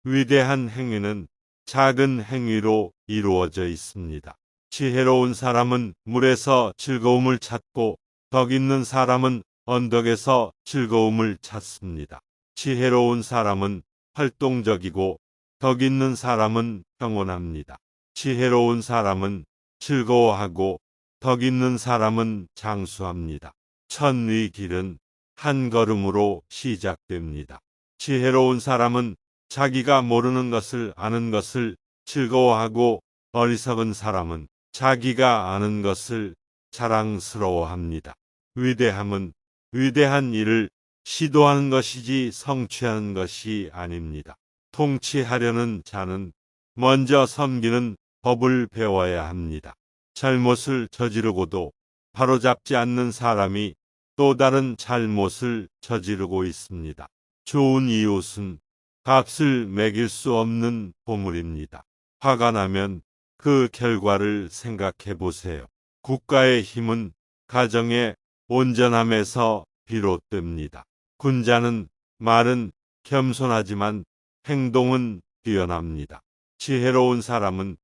위대한 행위는 작은 행위로 이루어져 있습니다. 지혜로운 사람은 물에서 즐거움을 찾고 덕 있는 사람은 언덕에서 즐거움을 찾습니다. 지혜로운 사람은 활동적이고 덕 있는 사람은 평온합니다. 지혜로운 사람은 즐거워하고 덕 있는 사람은 장수합니다. 천의 길은 한 걸음으로 시작됩니다. 지혜로운 사람은 자기가 모르는 것을 아는 것을 즐거워하고 어리석은 사람은 자기가 아는 것을 자랑스러워합니다. 위대함은 위대한 일을 시도하는 것이지 성취하는 것이 아닙니다. 통치하려는 자는 먼저 섬기는 법을 배워야 합니다. 잘못을 저지르고도 바로잡지 않는 사람이 또 다른 잘못을 저지르고 있습니다. 좋은 이웃은 값을 매길 수 없는 보물입니다. 화가 나면 그 결과를 생각해 보세요. 국가의 힘은 가정의 온전함에서 비롯됩니다. 군자는 말은 겸손하지만 행동은 뛰어납니다. 지혜로운 사람은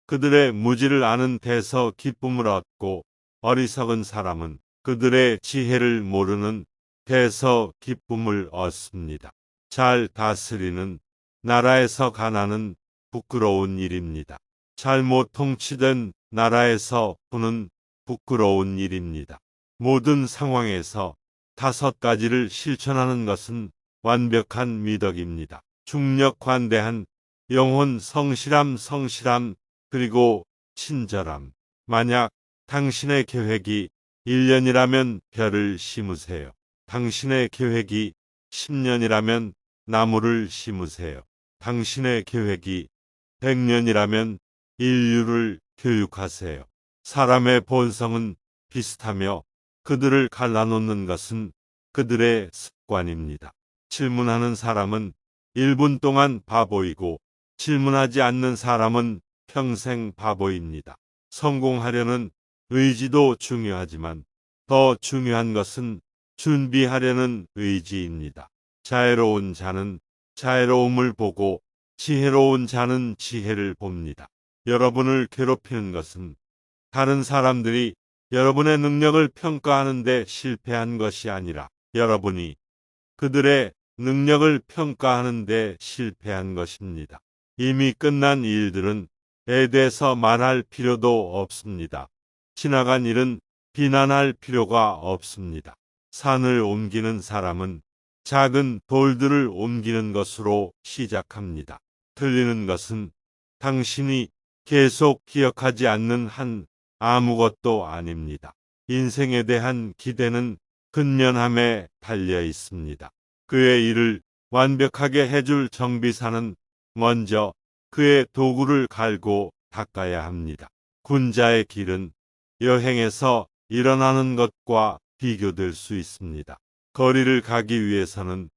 그들의 무지를 아는 데서 기쁨을 얻고 어리석은 사람은 그들의 지혜를 모르는 데서 기쁨을 얻습니다. 잘 다스리는 나라에서 가난은 부끄러운 일입니다. 잘못 통치된 나라에서 부는 부끄러운 일입니다. 모든 상황에서 5가지를 실천하는 것은 완벽한 미덕입니다. 중력 관대한 영혼 성실함 그리고 친절함. 만약 당신의 계획이 1년이라면 벼를 심으세요. 당신의 계획이 10년이라면 나무를 심으세요. 당신의 계획이 100년이라면 인류를 교육하세요. 사람의 본성은 비슷하며 그들을 갈라놓는 것은 그들의 습관입니다. 질문하는 사람은 1분 동안 바보이고 질문하지 않는 사람은 평생 바보입니다. 성공하려는 의지도 중요하지만 더 중요한 것은 준비하려는 의지입니다. 자애로운 자는 자애로움을 보고 지혜로운 자는 지혜를 봅니다. 여러분을 괴롭히는 것은 다른 사람들이 여러분의 능력을 평가하는데 실패한 것이 아니라 여러분이 그들의 능력을 평가하는데 실패한 것입니다. 이미 끝난 일들은 대해서 말할 필요도 없습니다. 지나간 일은 비난할 필요가 없습니다. 산을 옮기는 사람은 작은 돌들을 옮기는 것으로 시작합니다. 틀리는 것은 당신이 계속 기억하지 않는 한 아무것도 아닙니다. 인생에 대한 기대는 근면함에 달려 있습니다. 그의 일을 완벽하게 해줄 정비사는 먼저 그의 도구를 갈고 닦아야 합니다. 군자의 길은 여행에서 일어나는 것과 비교될 수 있습니다. 거리를 가기 위해서는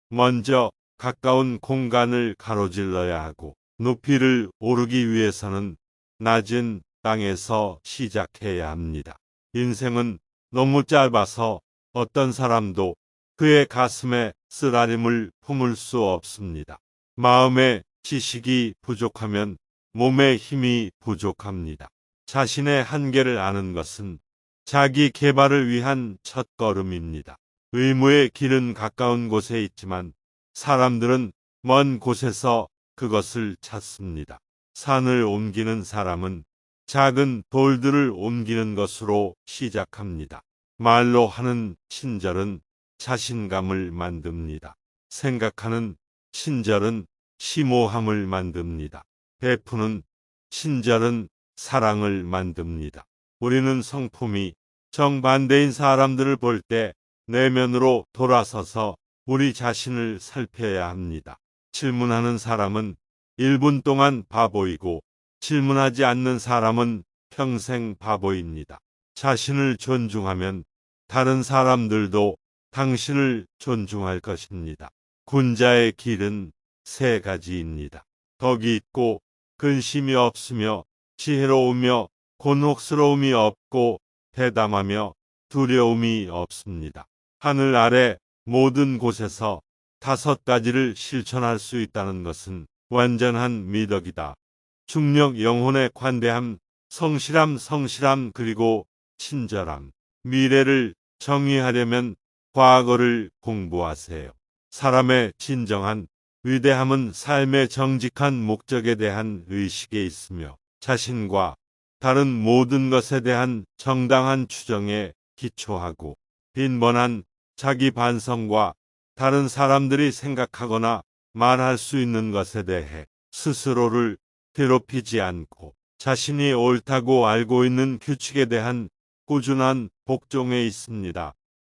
먼저 가까운 공간을 가로질러야 하고 높이를 오르기 위해서는 낮은 땅에서 시작해야 합니다. 인생은 너무 짧아서 어떤 사람도 그의 가슴에 쓰라림을 품을 수 없습니다. 마음의 지식이 부족하면 몸의 힘이 부족합니다. 자신의 한계를 아는 것은 자기 개발을 위한 첫걸음입니다. 의무의 길은 가까운 곳에 있지만 사람들은 먼 곳에서 그것을 찾습니다. 산을 옮기는 사람은 작은 돌들을 옮기는 것으로 시작합니다. 말로 하는 친절은 자신감을 만듭니다. 생각하는 친절은 심오함을 만듭니다. 베푸는 친절은 사랑을 만듭니다. 우리는 성품이 정반대인 사람들을 볼 때 내면으로 돌아서서 우리 자신을 살펴야 합니다. 질문하는 사람은 1분 동안 바보이고 질문하지 않는 사람은 평생 바보입니다. 자신을 존중하면 다른 사람들도 당신을 존중할 것입니다. 군자의 길은 3가지입니다. 덕이 있고 근심이 없으며 지혜로우며 곤혹스러움이 없고 대담하며 두려움이 없습니다. 하늘 아래 모든 곳에서 5가지를 실천할 수 있다는 것은 완전한 미덕이다. 중력 영혼의 관대함, 성실함 그리고 친절함. 미래를 정의하려면 과거를 공부하세요. 사람의 진정한 위대함은 삶의 정직한 목적에 대한 의식에 있으며 자신과 다른 모든 것에 대한 정당한 추정에 기초하고 빈번한 자기 반성과 다른 사람들이 생각하거나 말할 수 있는 것에 대해 스스로를 괴롭히지 않고 자신이 옳다고 알고 있는 규칙에 대한 꾸준한 복종에 있습니다.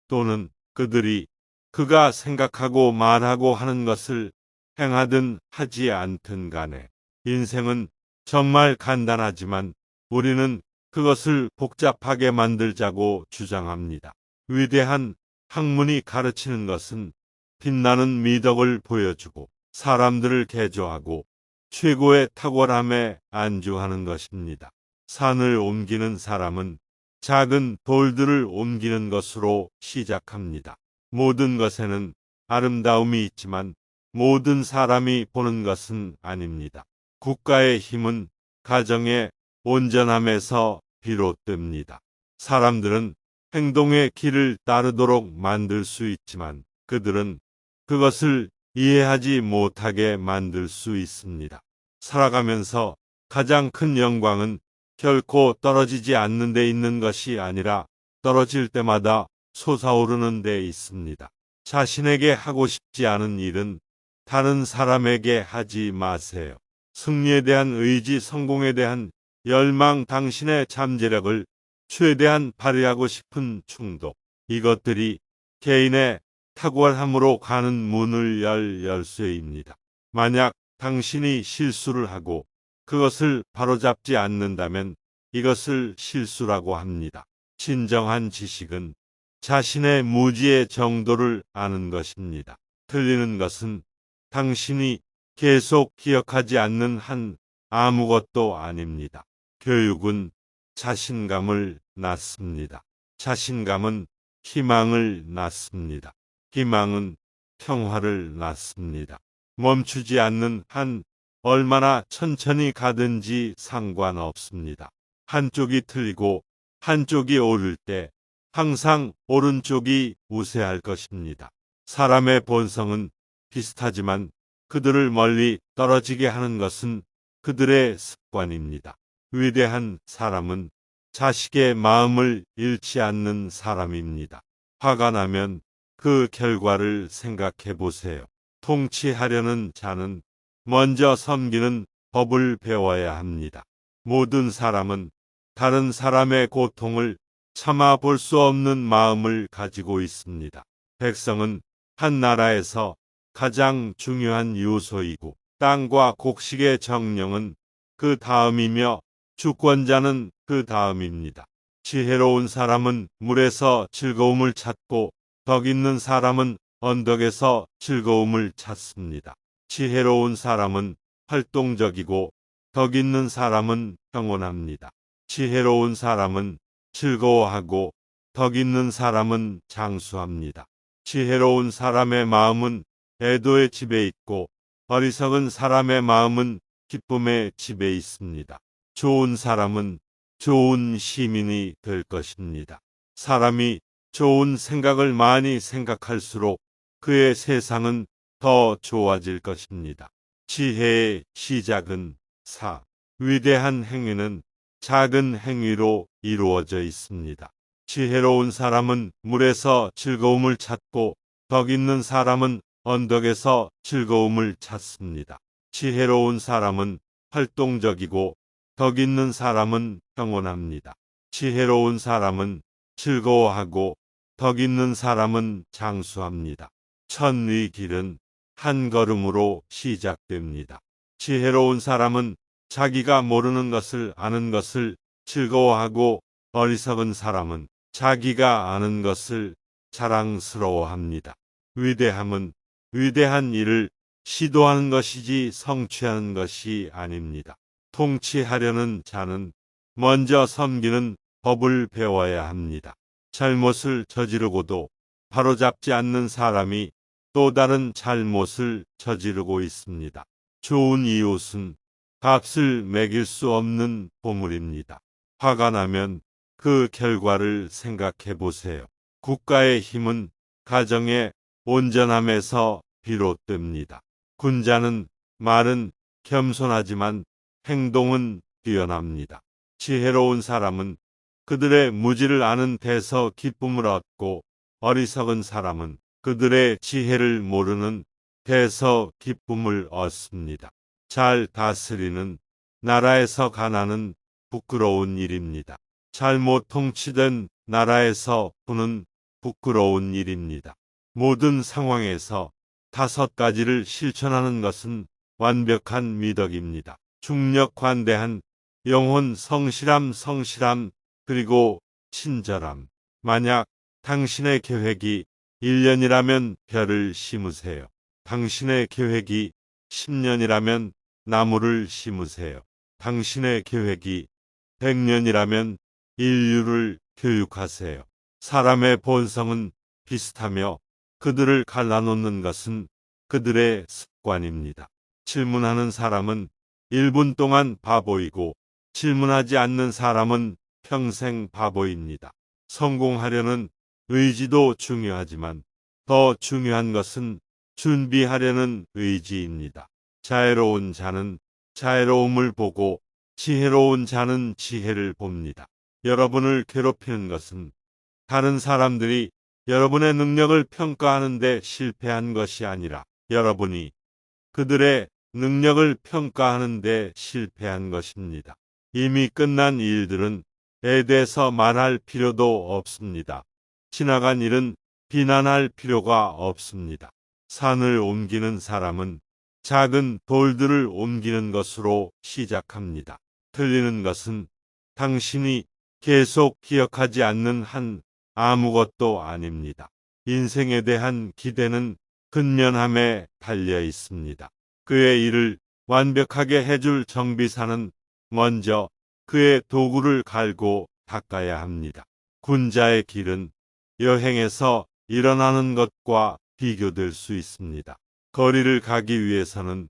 또는 그들이 그가 생각하고 말하고 하는 것을 행하든 하지 않든 간에 인생은 정말 간단하지만 우리는 그것을 복잡하게 만들자고 주장합니다. 위대한 학문이 가르치는 것은 빛나는 미덕을 보여주고 사람들을 개조하고 최고의 탁월함에 안주하는 것입니다. 산을 옮기는 사람은 작은 돌들을 옮기는 것으로 시작합니다. 모든 것에는 아름다움이 있지만 모든 사람이 보는 것은 아닙니다. 국가의 힘은 가정의 온전함에서 비롯됩니다. 사람들은 행동의 길을 따르도록 만들 수 있지만 그들은 그것을 이해하지 못하게 만들 수 있습니다. 살아가면서 가장 큰 영광은 결코 떨어지지 않는 데 있는 것이 아니라 떨어질 때마다 솟아오르는 데 있습니다. 자신에게 하고 싶지 않은 일은 다른 사람에게 하지 마세요. 승리에 대한 의지, 성공에 대한 열망, 당신의 잠재력을 최대한 발휘하고 싶은 충동. 이것들이 개인의 탁월함으로 가는 문을 열 열쇠입니다. 만약 당신이 실수를 하고 그것을 바로잡지 않는다면 이것을 실수라고 합니다. 진정한 지식은 자신의 무지의 정도를 아는 것입니다. 틀리는 것은 당신이 계속 기억하지 않는 한 아무것도 아닙니다. 교육은 자신감을 낳습니다. 자신감은 희망을 낳습니다. 희망은 평화를 낳습니다. 멈추지 않는 한 얼마나 천천히 가든지 상관없습니다. 한쪽이 틀리고 한쪽이 옳을 때 항상 오른쪽이 우세할 것입니다. 사람의 본성은 비슷하지만 그들을 멀리 떨어지게 하는 것은 그들의 습관입니다. 위대한 사람은 자식의 마음을 잃지 않는 사람입니다. 화가 나면 그 결과를 생각해 보세요. 통치하려는 자는 먼저 섬기는 법을 배워야 합니다. 모든 사람은 다른 사람의 고통을 참아 볼 수 없는 마음을 가지고 있습니다. 백성은 한 나라에서 가장 중요한 요소이고 땅과 곡식의 정령은 그 다음이며 주권자는 그 다음입니다. 지혜로운 사람은 물에서 즐거움을 찾고 덕 있는 사람은 언덕에서 즐거움을 찾습니다. 지혜로운 사람은 활동적이고 덕 있는 사람은 평온합니다. 지혜로운 사람은 즐거워하고 덕 있는 사람은 장수합니다. 지혜로운 사람의 마음은 애도의 집에 있고 어리석은 사람의 마음은 기쁨의 집에 있습니다. 좋은 사람은 좋은 시민이 될 것입니다. 사람이 좋은 생각을 많이 생각할수록 그의 세상은 더 좋아질 것입니다. 지혜의 시작은 4. 위대한 행위는 작은 행위로 이루어져 있습니다. 지혜로운 사람은 물에서 즐거움을 찾고 덕 있는 사람은 언덕에서 즐거움을 찾습니다. 지혜로운 사람은 활동적이고 덕 있는 사람은 평온합니다. 지혜로운 사람은 즐거워하고 덕 있는 사람은 장수합니다. 천의 길은 한 걸음으로 시작됩니다. 지혜로운 사람은 자기가 모르는 것을 아는 것을 즐거워하고 어리석은 사람은 자기가 아는 것을 자랑스러워합니다. 위대함은 위대한 일을 시도하는 것이지 성취하는 것이 아닙니다. 통치하려는 자는 먼저 섬기는 법을 배워야 합니다. 잘못을 저지르고도 바로잡지 않는 사람이 또 다른 잘못을 저지르고 있습니다. 좋은 이웃은 값을 매길 수 없는 보물입니다. 화가 나면 그 결과를 생각해 보세요. 국가의 힘은 가정의 온전함에서 비롯됩니다. 군자는 말은 겸손하지만 행동은 뛰어납니다. 지혜로운 사람은 그들의 무지를 아는 데서 기쁨을 얻고 어리석은 사람은 그들의 지혜를 모르는 데서 기쁨을 얻습니다. 잘 다스리는 나라에서 가난은 부끄러운 일입니다. 잘못 통치된 나라에서 부는 부끄러운 일입니다. 모든 상황에서 5가지를 실천하는 것은 완벽한 미덕입니다. 중력 관대한 영혼 성실함 그리고 친절함. 만약 당신의 계획이 1년이라면 별을 심으세요. 당신의 계획이 10년이라면 나무를 심으세요. 당신의 계획이 100년이라면 인류를 교육하세요. 사람의 본성은 비슷하며 그들을 갈라놓는 것은 그들의 습관입니다. 질문하는 사람은 1분 동안 바보이고 질문하지 않는 사람은 평생 바보입니다. 성공하려는 의지도 중요하지만 더 중요한 것은 준비하려는 의지입니다. 자애로운 자는 자애로움을 보고 지혜로운 자는 지혜를 봅니다. 여러분을 괴롭히는 것은 다른 사람들이 여러분의 능력을 평가하는데 실패한 것이 아니라 여러분이 그들의 능력을 평가하는데 실패한 것입니다. 이미 끝난 일들은 대해서 말할 필요도 없습니다. 지나간 일은 비난할 필요가 없습니다. 산을 옮기는 사람은 작은 돌들을 옮기는 것으로 시작합니다. 틀리는 것은 당신이 계속 기억하지 않는 한 아무것도 아닙니다. 인생에 대한 기대는 근면함에 달려 있습니다. 그의 일을 완벽하게 해줄 정비사는 먼저 그의 도구를 갈고 닦아야 합니다. 군자의 길은 여행에서 일어나는 것과 비교될 수 있습니다. 거리를 가기 위해서는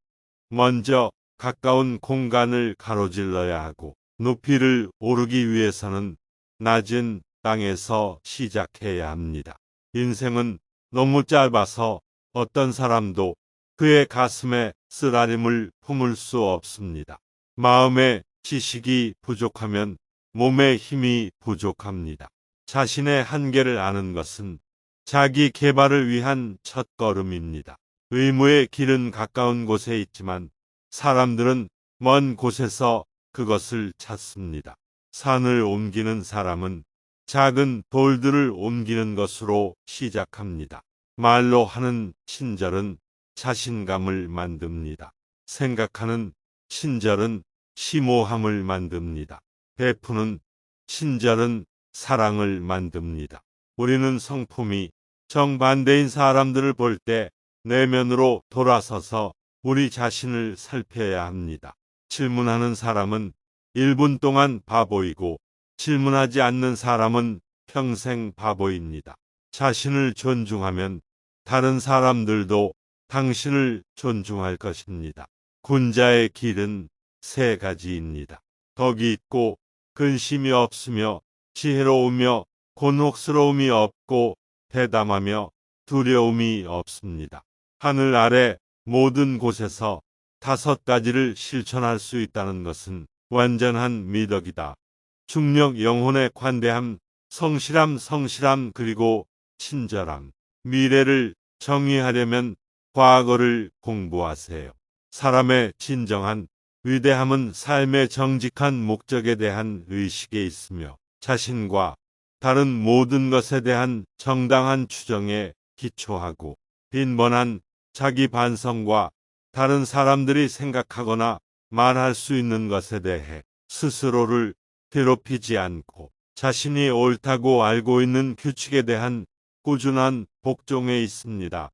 먼저 가까운 공간을 가로질러야 하고 높이를 오르기 위해서는 낮은 땅에서 시작해야 합니다. 인생은 너무 짧아서 어떤 사람도 그의 가슴에 쓰라림을 품을 수 없습니다. 마음의 지식이 부족하면 몸의 힘이 부족합니다. 자신의 한계를 아는 것은 자기 개발을 위한 첫걸음입니다. 의무의 길은 가까운 곳에 있지만 사람들은 먼 곳에서 그것을 찾습니다. 산을 옮기는 사람은 작은 돌들을 옮기는 것으로 시작합니다. 말로 하는 친절은 자신감을 만듭니다. 생각하는 친절은 심오함을 만듭니다. 베푸는 친절은 사랑을 만듭니다. 우리는 성품이 정반대인 사람들을 볼 때 내면으로 돌아서서 우리 자신을 살펴야 합니다. 질문하는 사람은 1분 동안 바보이고 질문하지 않는 사람은 평생 바보입니다. 자신을 존중하면 다른 사람들도 당신을 존중할 것입니다. 군자의 길은 3가지입니다. 덕이 있고 근심이 없으며 지혜로우며 곤혹스러움이 없고 대담하며 두려움이 없습니다. 하늘 아래 모든 곳에서 5가지를 실천할 수 있다는 것은 완전한 미덕이다. 중력 영혼의 관대함, 성실함 그리고 친절함. 미래를 정의하려면 과거를 공부하세요. 사람의 진정한 위대함은 삶의 정직한 목적에 대한 의식에 있으며 자신과 다른 모든 것에 대한 정당한 추정에 기초하고 빈번한 자기 반성과 다른 사람들이 생각하거나 말할 수 있는 것에 대해 스스로를 괴롭히지 않고 자신이 옳다고 알고 있는 규칙에 대한 꾸준한 복종에 있습니다.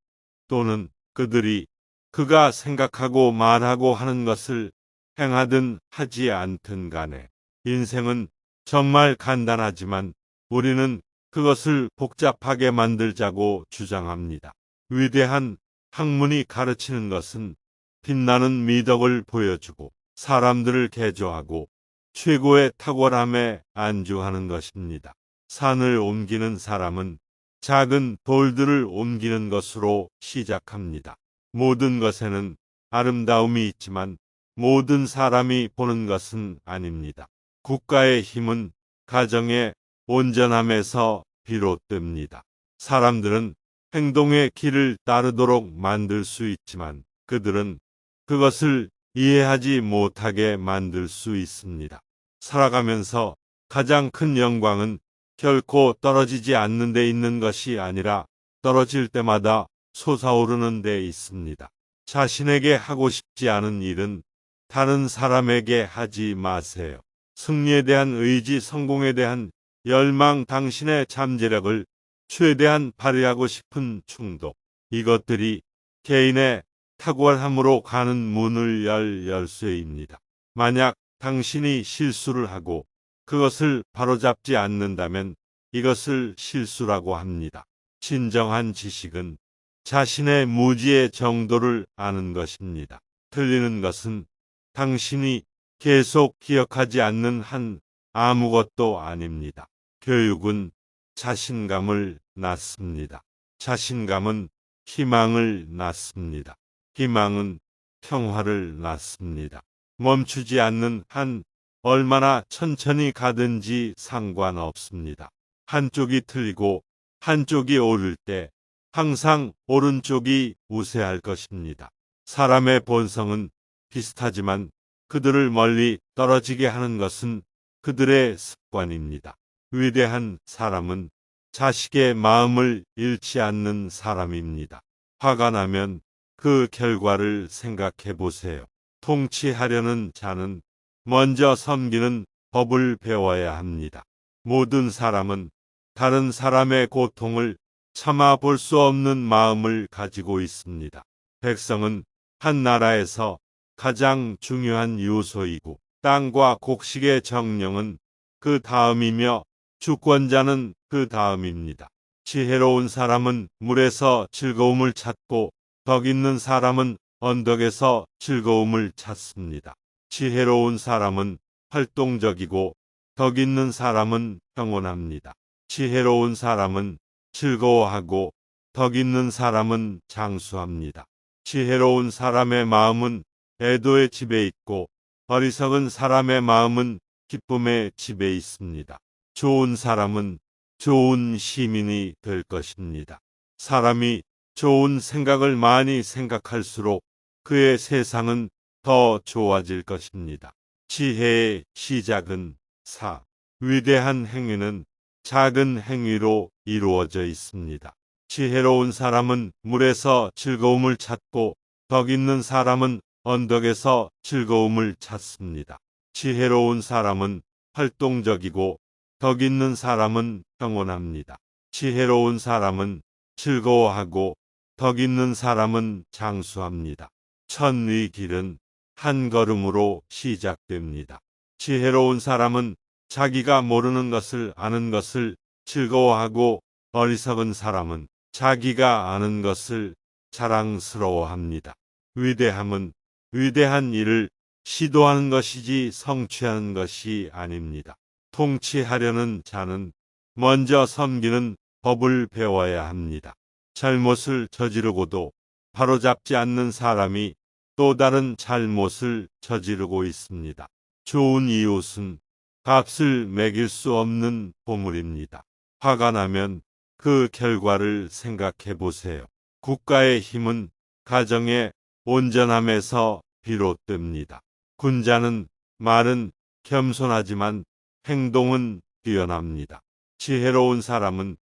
또는 그들이 그가 생각하고 말하고 하는 것을 행하든 하지 않든 간에 인생은 정말 간단하지만 우리는 그것을 복잡하게 만들자고 주장합니다. 위대한 학문이 가르치는 것은 빛나는 미덕을 보여주고 사람들을 개조하고 최고의 탁월함에 안주하는 것입니다. 산을 옮기는 사람은 작은 돌들을 옮기는 것으로 시작합니다. 모든 것에는 아름다움이 있지만 모든 사람이 보는 것은 아닙니다. 국가의 힘은 가정의 온전함에서 비롯됩니다. 사람들은 행동의 길을 따르도록 만들 수 있지만 그들은 그것을 이해하지 못하게 만들 수 있습니다. 살아가면서 가장 큰 영광은 결코 떨어지지 않는 데 있는 것이 아니라 떨어질 때마다 솟아오르는 데 있습니다. 자신에게 하고 싶지 않은 일은 다른 사람에게 하지 마세요. 승리에 대한 의지, 성공에 대한 열망, 당신의 잠재력을 최대한 발휘하고 싶은 충동. 이것들이 개인의 탁월함으로 가는 문을 열 열쇠입니다. 만약 당신이 실수를 하고 그것을 바로잡지 않는다면 이것을 실수라고 합니다. 진정한 지식은 자신의 무지의 정도를 아는 것입니다. 틀리는 것은 당신이 계속 기억하지 않는 한 아무것도 아닙니다. 교육은 자신감을 낳습니다. 자신감은 희망을 낳습니다. 희망은 평화를 낳습니다. 멈추지 않는 한 얼마나 천천히 가든지 상관없습니다. 한쪽이 틀리고 한쪽이 옳을 때 항상 오른쪽이 우세할 것입니다. 사람의 본성은 비슷하지만 그들을 멀리 떨어지게 하는 것은 그들의 습관입니다. 위대한 사람은 자식의 마음을 잃지 않는 사람입니다. 화가 나면 그 결과를 생각해 보세요. 통치하려는 자는 먼저 섬기는 법을 배워야 합니다. 모든 사람은 다른 사람의 고통을 참아 볼 수 없는 마음을 가지고 있습니다. 백성은 한 나라에서 가장 중요한 요소이고 땅과 곡식의 정령은 그 다음이며 주권자는 그 다음입니다. 지혜로운 사람은 물에서 즐거움을 찾고 덕 있는 사람은 언덕에서 즐거움을 찾습니다. 지혜로운 사람은 활동적이고 덕 있는 사람은 평온합니다. 지혜로운 사람은 즐거워하고 덕 있는 사람은 장수합니다. 지혜로운 사람의 마음은 애도의 집에 있고 어리석은 사람의 마음은 기쁨의 집에 있습니다. 좋은 사람은 좋은 시민이 될 것입니다. 사람이 좋은 생각을 많이 생각할수록 그의 세상은 더 좋아질 것입니다. 지혜의 시작은 4. 위대한 행위는 작은 행위로 이루어져 있습니다. 지혜로운 사람은 물에서 즐거움을 찾고 덕 있는 사람은 언덕에서 즐거움을 찾습니다. 지혜로운 사람은 활동적이고 덕 있는 사람은 평온합니다. 지혜로운 사람은 즐거워하고 덕 있는 사람은 장수합니다. 천의 길은 한 걸음으로 시작됩니다. 지혜로운 사람은 자기가 모르는 것을 아는 것을 즐거워하고 어리석은 사람은 자기가 아는 것을 자랑스러워합니다. 위대함은 위대한 일을 시도하는 것이지 성취하는 것이 아닙니다. 통치하려는 자는 먼저 섬기는 법을 배워야 합니다. 잘못을 저지르고도 바로잡지 않는 사람이 또 다른 잘못을 저지르고 있습니다. 좋은 이웃은 값을 매길 수 없는 보물입니다. 화가 나면 그 결과를 생각해 보세요. 국가의 힘은 가정의 온전함에서 비롯됩니다. 군자는 말은 겸손하지만 행동은 뛰어납니다. 지혜로운 사람은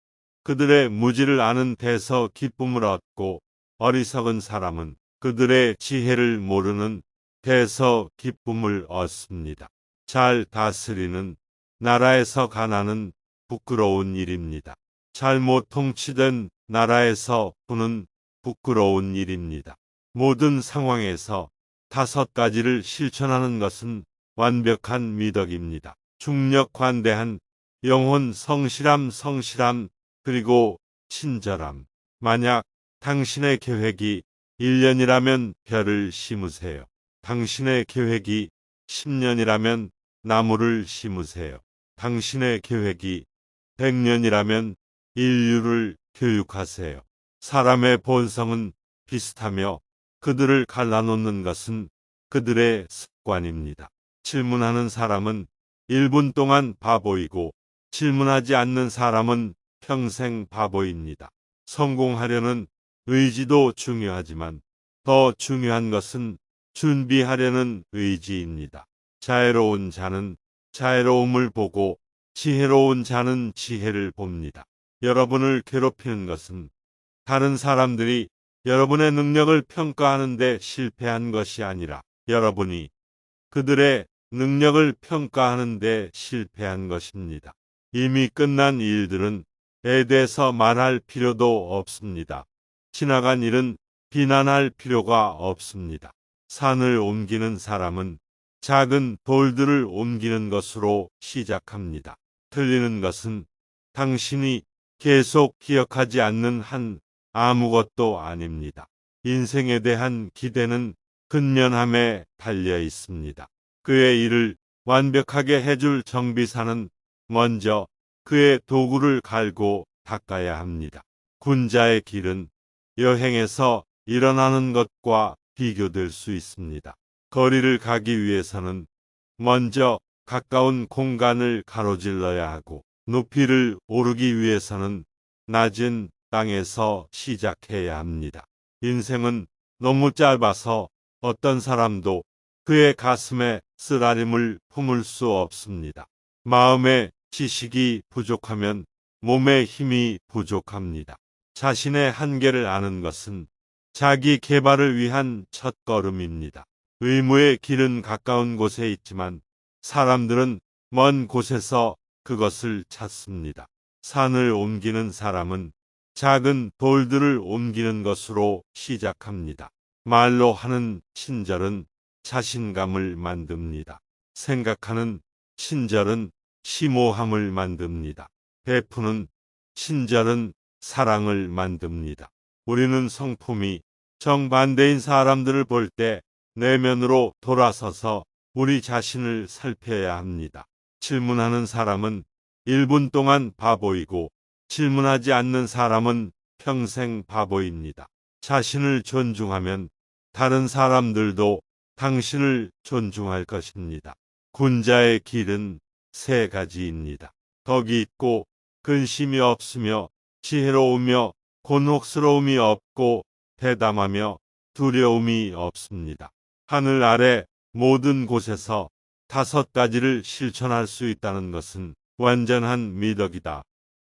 그들의 무지를 아는 데서 기쁨을 얻고 어리석은 사람은 그들의 지혜를 모르는 데서 기쁨을 얻습니다. 잘 다스리는 나라에서 가난은 부끄러운 일입니다. 잘못 통치된 나라에서 부는 부끄러운 일입니다. 모든 상황에서 5가지를 실천하는 것은 완벽한 미덕입니다. 중력 관대한 영혼 성실함 그리고 친절함. 만약 당신의 계획이 1년이라면 벼를 심으세요. 당신의 계획이 10년이라면 나무를 심으세요. 당신의 계획이 100년이라면 인류를 교육하세요. 사람의 본성은 비슷하며 그들을 갈라놓는 것은 그들의 습관입니다. 질문하는 사람은 1분 동안 바보이고 질문하지 않는 사람은 평생 바보입니다. 성공하려는 의지도 중요하지만 더 중요한 것은 준비하려는 의지입니다. 자애로운 자는 자애로움을 보고 지혜로운 자는 지혜를 봅니다. 여러분을 괴롭히는 것은 다른 사람들이 여러분의 능력을 평가하는 데 실패한 것이 아니라 여러분이 그들의 능력을 평가하는 데 실패한 것입니다. 이미 끝난 일들은 에 대해서 말할 필요도 없습니다. 지나간 일은 비난할 필요가 없습니다. 산을 옮기는 사람은 작은 돌들을 옮기는 것으로 시작합니다. 틀리는 것은 당신이 계속 기억하지 않는 한 아무것도 아닙니다. 인생에 대한 기대는 근면함에 달려 있습니다. 그의 일을 완벽하게 해줄 정비사는 먼저 그의 도구를 갈고 닦아야 합니다. 군자의 길은 여행에서 일어나는 것과 비교될 수 있습니다. 거리를 가기 위해서는 먼저 가까운 공간을 가로질러야 하고 높이를 오르기 위해서는 낮은 땅에서 시작해야 합니다. 인생은 너무 짧아서 어떤 사람도 그의 가슴에 쓰라림을 품을 수 없습니다. 마음의 지식이 부족하면 몸의 힘이 부족합니다. 자신의 한계를 아는 것은 자기 개발을 위한 첫걸음입니다. 의무의 길은 가까운 곳에 있지만 사람들은 먼 곳에서 그것을 찾습니다. 산을 옮기는 사람은 작은 돌들을 옮기는 것으로 시작합니다. 말로 하는 친절은 자신감을 만듭니다. 생각하는 친절은 심오함을 만듭니다. 베푸는 친절은 사랑을 만듭니다. 우리는 성품이 정반대인 사람들을 볼 때 내면으로 돌아서서 우리 자신을 살펴야 합니다. 질문하는 사람은 1분 동안 바보이고 질문하지 않는 사람은 평생 바보입니다. 자신을 존중하면 다른 사람들도 당신을 존중할 것입니다. 군자의 길은 3가지입니다. 덕이 있고 근심이 없으며 지혜로우며 곤혹스러움이 없고 대담하며 두려움이 없습니다. 하늘 아래 모든 곳에서 5가지를 실천할 수 있다는 것은 완전한 미덕이다.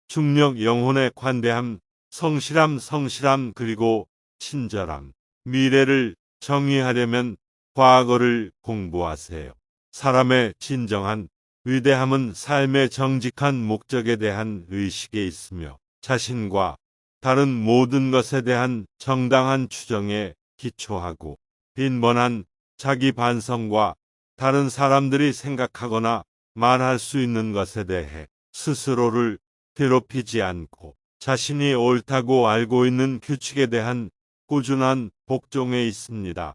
중력, 영혼의 관대함, 성실함 그리고 친절함. 미래를 정의하려면 과거를 공부하세요. 사람의 진정한 위대함은 삶의 정직한 목적에 대한 의식에 있으며 자신과 다른 모든 것에 대한 정당한 추정에 기초하고 빈번한 자기 반성과 다른 사람들이 생각하거나 말할 수 있는 것에 대해 스스로를 괴롭히지 않고 자신이 옳다고 알고 있는 규칙에 대한 꾸준한 복종에 있습니다.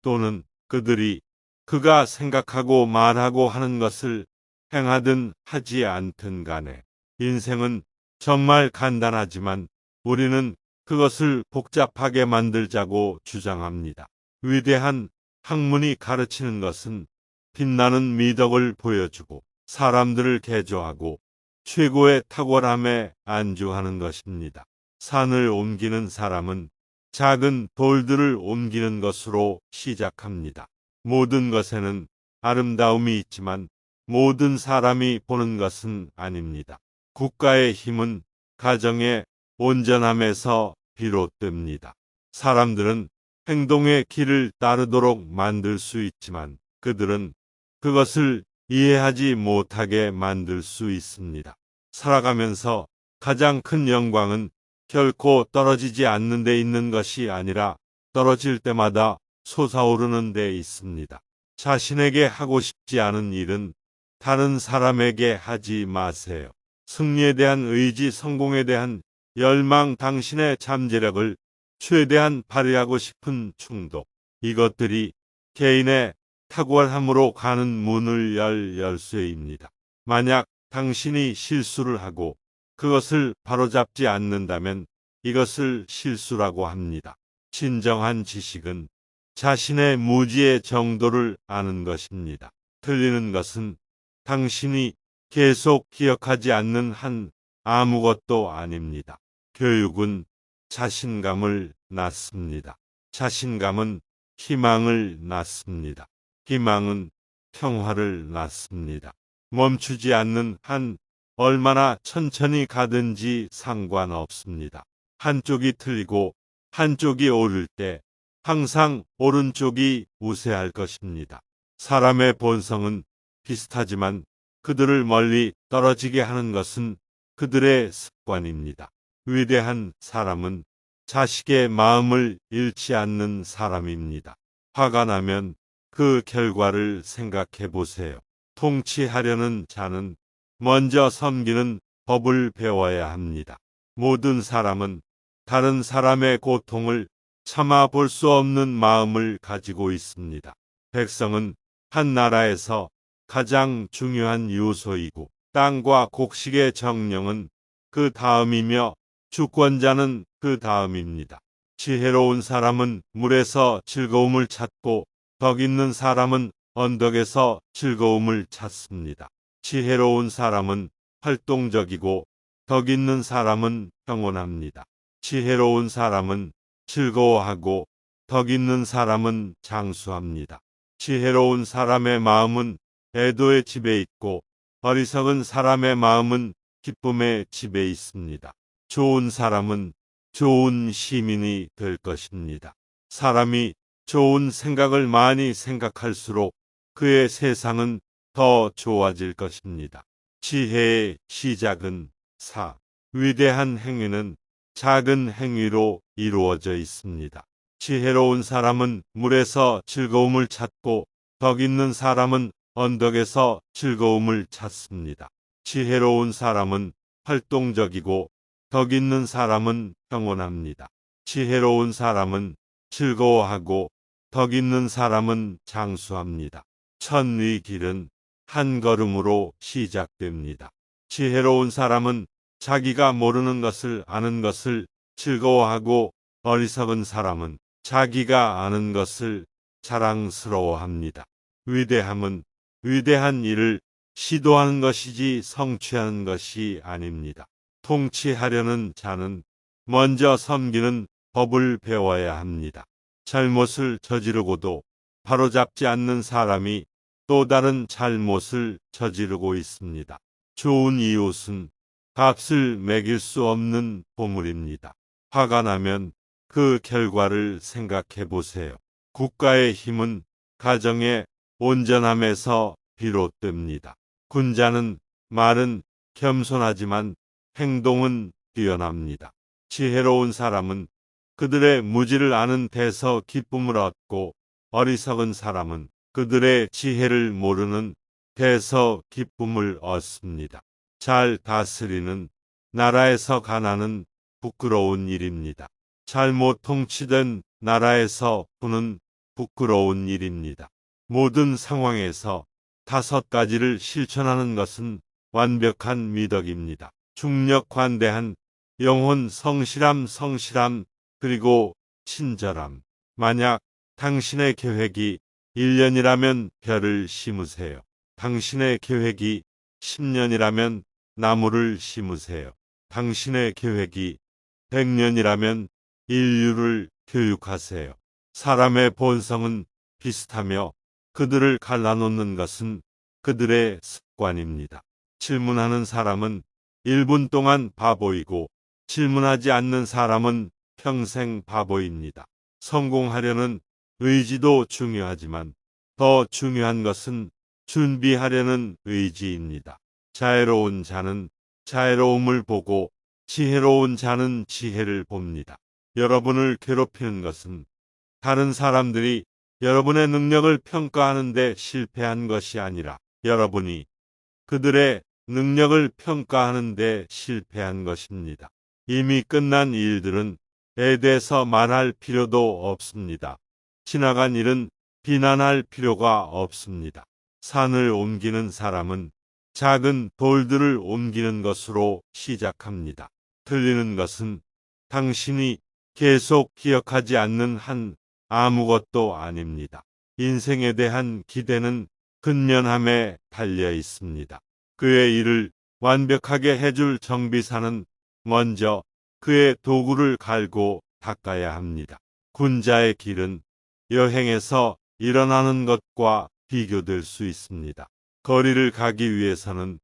또는 그들이 그가 생각하고 말하고 하는 것을 행하든 하지 않든 간에 인생은 정말 간단하지만 우리는 그것을 복잡하게 만들자고 주장합니다. 위대한 학문이 가르치는 것은 빛나는 미덕을 보여주고 사람들을 개조하고 최고의 탁월함에 안주하는 것입니다. 산을 옮기는 사람은 작은 돌들을 옮기는 것으로 시작합니다. 모든 것에는 아름다움이 있지만 모든 사람이 보는 것은 아닙니다. 국가의 힘은 가정의 온전함에서 비롯됩니다. 사람들은 행동의 길을 따르도록 만들 수 있지만 그들은 그것을 이해하지 못하게 만들 수 있습니다. 살아가면서 가장 큰 영광은 결코 떨어지지 않는 데 있는 것이 아니라 떨어질 때마다 솟아오르는 데 있습니다. 자신에게 하고 싶지 않은 일은 다른 사람에게 하지 마세요. 승리에 대한 의지, 성공에 대한 열망, 당신의 잠재력을 최대한 발휘하고 싶은 충동, 이것들이 개인의 탁월함으로 가는 문을 열 열쇠입니다. 만약 당신이 실수를 하고 그것을 바로잡지 않는다면 이것을 실수라고 합니다. 진정한 지식은 자신의 무지의 정도를 아는 것입니다. 틀리는 것은 당신이 계속 기억하지 않는 한 아무것도 아닙니다. 교육은 자신감을 낳습니다. 자신감은 희망을 낳습니다. 희망은 평화를 낳습니다. 멈추지 않는 한 얼마나 천천히 가든지 상관없습니다. 한쪽이 틀리고 한쪽이 옳을 때 항상 오른쪽이 우세할 것입니다. 사람의 본성은 비슷하지만 그들을 멀리 떨어지게 하는 것은 그들의 습관입니다. 위대한 사람은 자식의 마음을 잃지 않는 사람입니다. 화가 나면 그 결과를 생각해 보세요. 통치하려는 자는 먼저 섬기는 법을 배워야 합니다. 모든 사람은 다른 사람의 고통을 참아 볼 수 없는 마음을 가지고 있습니다. 백성은 한 나라에서 가장 중요한 요소이고 땅과 곡식의 정령은 그 다음이며 주권자는 그 다음입니다. 지혜로운 사람은 물에서 즐거움을 찾고 덕 있는 사람은 언덕에서 즐거움을 찾습니다. 지혜로운 사람은 활동적이고 덕 있는 사람은 평온합니다. 지혜로운 사람은 즐거워하고 덕 있는 사람은 장수합니다. 지혜로운 사람의 마음은 애도의 집에 있고 어리석은 사람의 마음은 기쁨의 집에 있습니다. 좋은 사람은 좋은 시민이 될 것입니다. 사람이 좋은 생각을 많이 생각할수록 그의 세상은 더 좋아질 것입니다. 지혜의 시작은 4. 위대한 행위는 작은 행위로 이루어져 있습니다. 지혜로운 사람은 물에서 즐거움을 찾고 덕 있는 사람은 언덕에서 즐거움을 찾습니다. 지혜로운 사람은 활동적이고 덕 있는 사람은 평온합니다. 지혜로운 사람은 즐거워하고 덕 있는 사람은 장수합니다. 천의 길은 한 걸음으로 시작됩니다. 지혜로운 사람은 자기가 모르는 것을 아는 것을 즐거워하고 어리석은 사람은 자기가 아는 것을 자랑스러워합니다. 위대함은 위대한 일을 시도하는 것이지 성취하는 것이 아닙니다. 통치하려는 자는 먼저 섬기는 법을 배워야 합니다. 잘못을 저지르고도 바로잡지 않는 사람이 또 다른 잘못을 저지르고 있습니다. 좋은 이웃은 값을 매길 수 없는 보물입니다. 화가 나면 그 결과를 생각해 보세요. 국가의 힘은 가정의 온전함에서 비롯됩니다. 군자는 말은 겸손하지만 행동은 뛰어납니다. 지혜로운 사람은 그들의 무지를 아는 데서 기쁨을 얻고 어리석은 사람은 그들의 지혜를 모르는 데서 기쁨을 얻습니다. 잘 다스리는 나라에서 가난은 부끄러운 일입니다. 잘못 통치된 나라에서 부는 부끄러운 일입니다. 모든 상황에서 5가지를 실천하는 것은 완벽한 미덕입니다. 중력 관대한 영혼 성실함 그리고 친절함. 만약 당신의 계획이 1년이라면 별을 심으세요. 당신의 계획이 10년이라면 나무를 심으세요. 당신의 계획이 100년이라면 인류를 교육하세요. 사람의 본성은 비슷하며 그들을 갈라놓는 것은 그들의 습관입니다. 질문하는 사람은 1분 동안 바보이고 질문하지 않는 사람은 평생 바보입니다. 성공하려는 의지도 중요하지만 더 중요한 것은 준비하려는 의지입니다. 자애로운 자는 자애로움을 보고 지혜로운 자는 지혜를 봅니다. 여러분을 괴롭히는 것은 다른 사람들이 여러분의 능력을 평가하는데 실패한 것이 아니라 여러분이 그들의 능력을 평가하는데 실패한 것입니다. 이미 끝난 일들은 대해서 말할 필요도 없습니다. 지나간 일은 비난할 필요가 없습니다. 산을 옮기는 사람은 작은 돌들을 옮기는 것으로 시작합니다. 틀리는 것은 당신이 계속 기억하지 않는 한 아무것도 아닙니다. 인생에 대한 기대는 근면함에 달려 있습니다. 그의 일을 완벽하게 해줄 정비사는 먼저 그의 도구를 갈고 닦아야 합니다. 군자의 길은 여행에서 일어나는 것과 비교될 수 있습니다. 거리를 가기 위해서는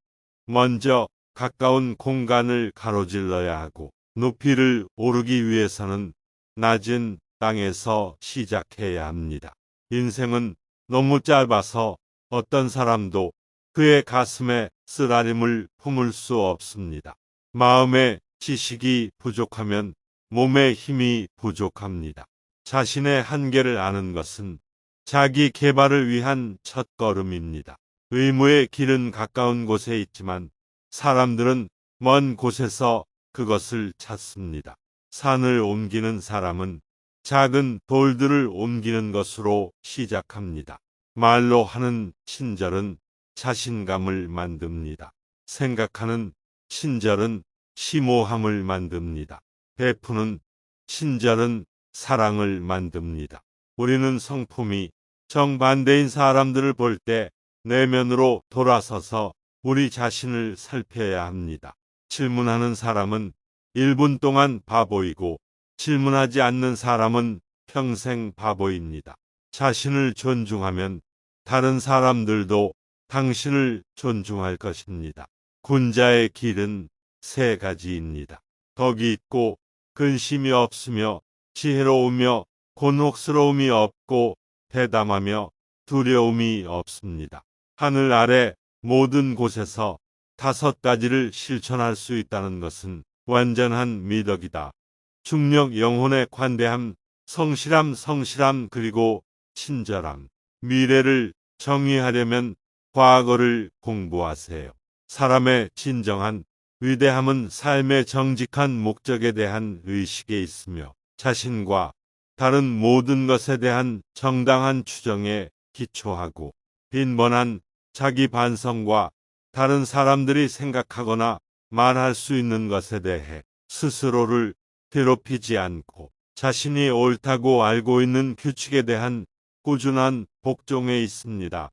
먼저 가까운 공간을 가로질러야 하고 높이를 오르기 위해서는 낮은 땅에서 시작해야 합니다. 인생은 너무 짧아서 어떤 사람도 그의 가슴에 쓰라림을 품을 수 없습니다. 마음의 지식이 부족하면 몸의 힘이 부족합니다. 자신의 한계를 아는 것은 자기 개발을 위한 첫걸음입니다. 의무의 길은 가까운 곳에 있지만 사람들은 먼 곳에서 그것을 찾습니다. 산을 옮기는 사람은 작은 돌들을 옮기는 것으로 시작합니다. 말로 하는 친절은 자신감을 만듭니다. 생각하는 친절은 심오함을 만듭니다. 베푸는 친절은 사랑을 만듭니다. 우리는 성품이 정반대인 사람들을 볼 때 내면으로 돌아서서 우리 자신을 살펴야 합니다. 질문하는 사람은 1분 동안 바보이고 질문하지 않는 사람은 평생 바보입니다. 자신을 존중하면 다른 사람들도 당신을 존중할 것입니다. 군자의 길은 3가지입니다. 덕이 있고 근심이 없으며 지혜로우며 곤혹스러움이 없고 대담하며 두려움이 없습니다. 하늘 아래 모든 곳에서 5가지를 실천할 수 있다는 것은 완전한 미덕이다. 중력, 영혼의 관대함, 성실함 그리고 친절함. 미래를 정의하려면 과거를 공부하세요. 사람의 진정한 위대함은 삶의 정직한 목적에 대한 의식에 있으며 자신과 다른 모든 것에 대한 정당한 추정에 기초하고 빈번한 자기 반성과 다른 사람들이 생각하거나 말할 수 있는 것에 대해 스스로를 괴롭히지 않고 자신이 옳다고 알고 있는 규칙에 대한 꾸준한 복종에 있습니다.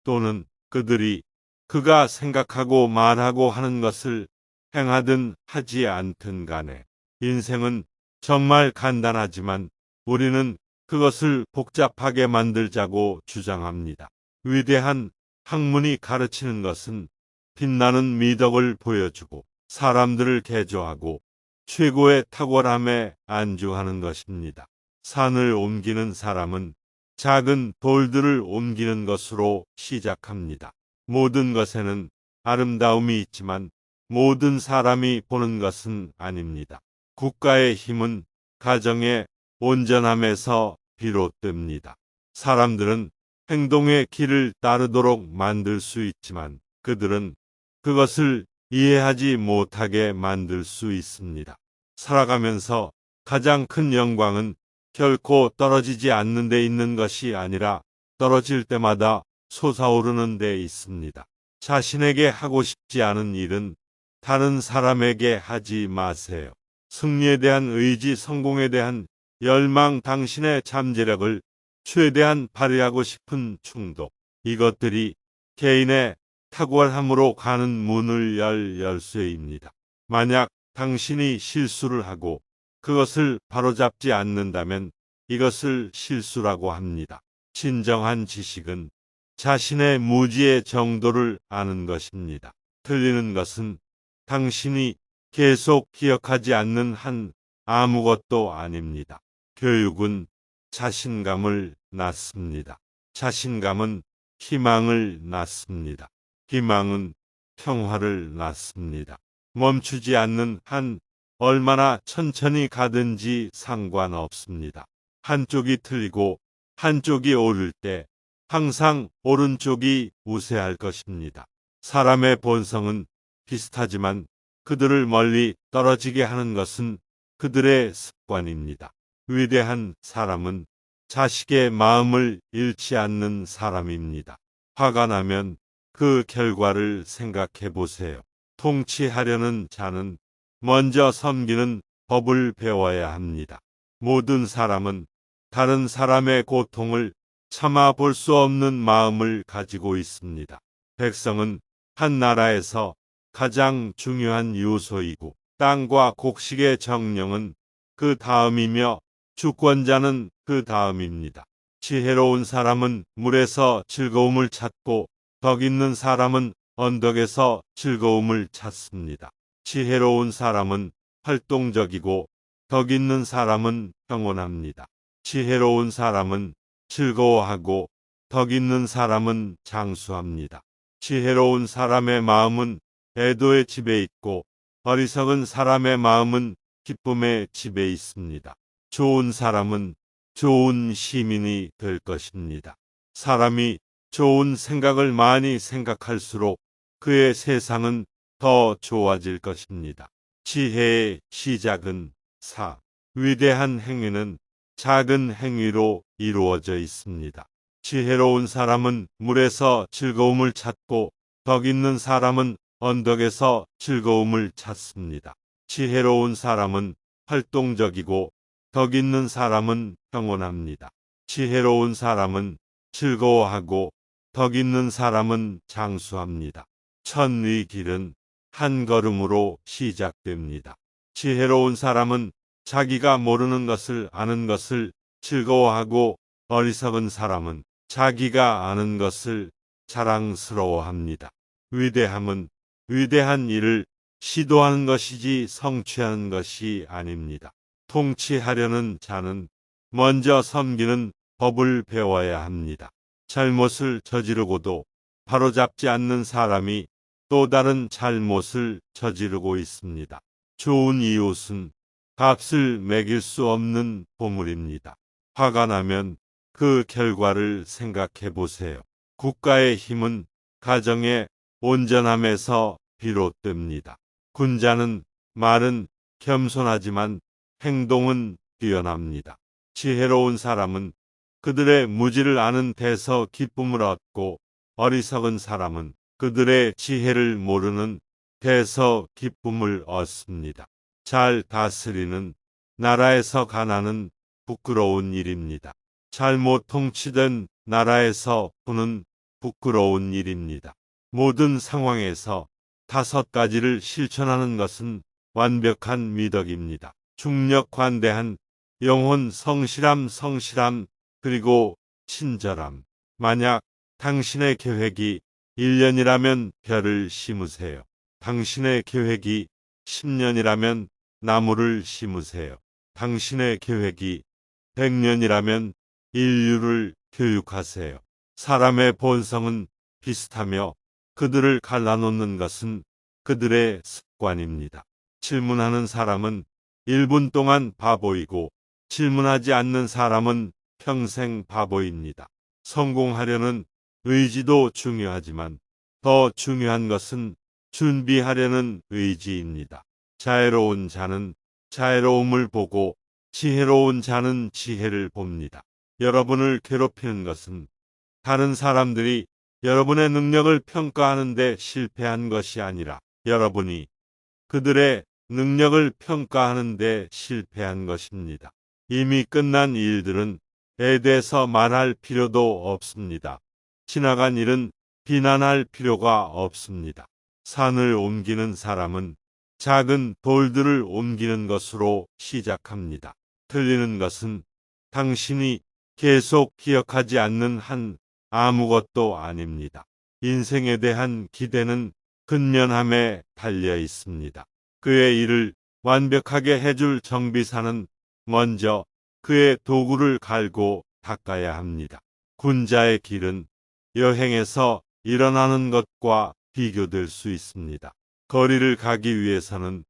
또는 그들이 그가 생각하고 말하고 하는 것을 행하든 하지 않든 간에 인생은 정말 간단하지만 우리는 그것을 복잡하게 만들자고 주장합니다. 위대한 학문이 가르치는 것은 빛나는 미덕을 보여주고 사람들을 개조하고 최고의 탁월함에 안주하는 것입니다. 산을 옮기는 사람은 작은 돌들을 옮기는 것으로 시작합니다. 모든 것에는 아름다움이 있지만 모든 사람이 보는 것은 아닙니다. 국가의 힘은 가정의 온전함에서 비롯됩니다. 사람들은 행동의 길을 따르도록 만들 수 있지만 그들은 그것을 이해하지 못하게 만들 수 있습니다. 살아가면서 가장 큰 영광은 결코 떨어지지 않는 데 있는 것이 아니라 떨어질 때마다 솟아오르는 데 있습니다. 자신에게 하고 싶지 않은 일은 다른 사람에게 하지 마세요. 승리에 대한 의지, 성공에 대한 열망, 당신의 잠재력을 최대한 발휘하고 싶은 충동. 이것들이 개인의 탁월함으로 가는 문을 열 열쇠입니다. 만약 당신이 실수를 하고 그것을 바로잡지 않는다면 이것을 실수라고 합니다. 진정한 지식은 자신의 무지의 정도를 아는 것입니다. 틀리는 것은 당신이 계속 기억하지 않는 한 아무것도 아닙니다. 교육은 자신감을 낳습니다. 자신감은 희망을 낳습니다. 희망은 평화를 낳습니다. 멈추지 않는 한 얼마나 천천히 가든지 상관없습니다. 한쪽이 틀리고 한쪽이 옳을 때 항상 오른쪽이 우세할 것입니다. 사람의 본성은 비슷하지만 그들을 멀리 떨어지게 하는 것은 그들의 습관입니다. 위대한 사람은 자식의 마음을 잃지 않는 사람입니다. 화가 나면 그 결과를 생각해 보세요. 통치하려는 자는 먼저 섬기는 법을 배워야 합니다. 모든 사람은 다른 사람의 고통을 참아 볼 수 없는 마음을 가지고 있습니다. 백성은 한 나라에서 가장 중요한 요소이고 땅과 곡식의 정령은 그 다음이며 주권자는 그 다음입니다. 지혜로운 사람은 물에서 즐거움을 찾고 덕 있는 사람은 언덕에서 즐거움을 찾습니다. 지혜로운 사람은 활동적이고 덕 있는 사람은 평온합니다. 지혜로운 사람은 즐거워하고 덕 있는 사람은 장수합니다. 지혜로운 사람의 마음은 애도의 집에 있고 어리석은 사람의 마음은 기쁨의 집에 있습니다. 좋은 사람은 좋은 시민이 될 것입니다. 사람이 좋은 생각을 많이 생각할수록 그의 세상은 더 좋아질 것입니다. 지혜의 시작은 4. 위대한 행위는 작은 행위로 이루어져 있습니다. 지혜로운 사람은 물에서 즐거움을 찾고 덕 있는 사람은 언덕에서 즐거움을 찾습니다. 지혜로운 사람은 활동적이고 덕 있는 사람은 평온합니다. 지혜로운 사람은 즐거워하고 덕 있는 사람은 장수합니다. 천의 길은 한 걸음으로 시작됩니다. 지혜로운 사람은 자기가 모르는 것을 아는 것을 즐거워하고 어리석은 사람은 자기가 아는 것을 자랑스러워합니다. 위대함은 위대한 일을 시도하는 것이지 성취하는 것이 아닙니다. 통치하려는 자는 먼저 섬기는 법을 배워야 합니다. 잘못을 저지르고도 바로잡지 않는 사람이 또 다른 잘못을 저지르고 있습니다. 좋은 이웃은 값을 매길 수 없는 보물입니다. 화가 나면 그 결과를 생각해 보세요. 국가의 힘은 가정의 온전함에서 비롯됩니다. 군자는 말은 겸손하지만 행동은 뛰어납니다. 지혜로운 사람은 그들의 무지를 아는 데서 기쁨을 얻고 어리석은 사람은 그들의 지혜를 모르는 데서 기쁨을 얻습니다. 잘 다스리는 나라에서 가난은 부끄러운 일입니다. 잘못 통치된 나라에서 부는 부끄러운 일입니다. 모든 상황에서 5가지를 실천하는 것은 완벽한 미덕입니다. 중력 관대한 영혼 성실함 그리고 친절함. 만약 당신의 계획이 1년이라면 벼를 심으세요. 당신의 계획이 10년이라면 나무를 심으세요. 당신의 계획이 100년이라면 인류를 교육하세요. 사람의 본성은 비슷하며 그들을 갈라놓는 것은 그들의 습관입니다. 질문하는 사람은 1분 동안 바보이고 질문하지 않는 사람은 평생 바보입니다. 성공하려는 의지도 중요하지만 더 중요한 것은 준비하려는 의지입니다. 자애로운 자는 자애로움을 보고 지혜로운 자는 지혜를 봅니다. 여러분을 괴롭히는 것은 다른 사람들이 여러분의 능력을 평가하는데 실패한 것이 아니라 여러분이 그들의 능력을 평가하는데 실패한 것입니다. 이미 끝난 일들은 대대서 말할 필요도 없습니다. 지나간 일은 비난할 필요가 없습니다. 산을 옮기는 사람은 작은 돌들을 옮기는 것으로 시작합니다. 틀리는 것은 당신이 계속 기억하지 않는 한 아무것도 아닙니다. 인생에 대한 기대는 근면함에 달려 있습니다. 그의 일을 완벽하게 해줄 정비사는 먼저 그의 도구를 갈고 닦아야 합니다. 군자의 길은 여행에서 일어나는 것과 비교될 수 있습니다. 거리를 가기 위해서는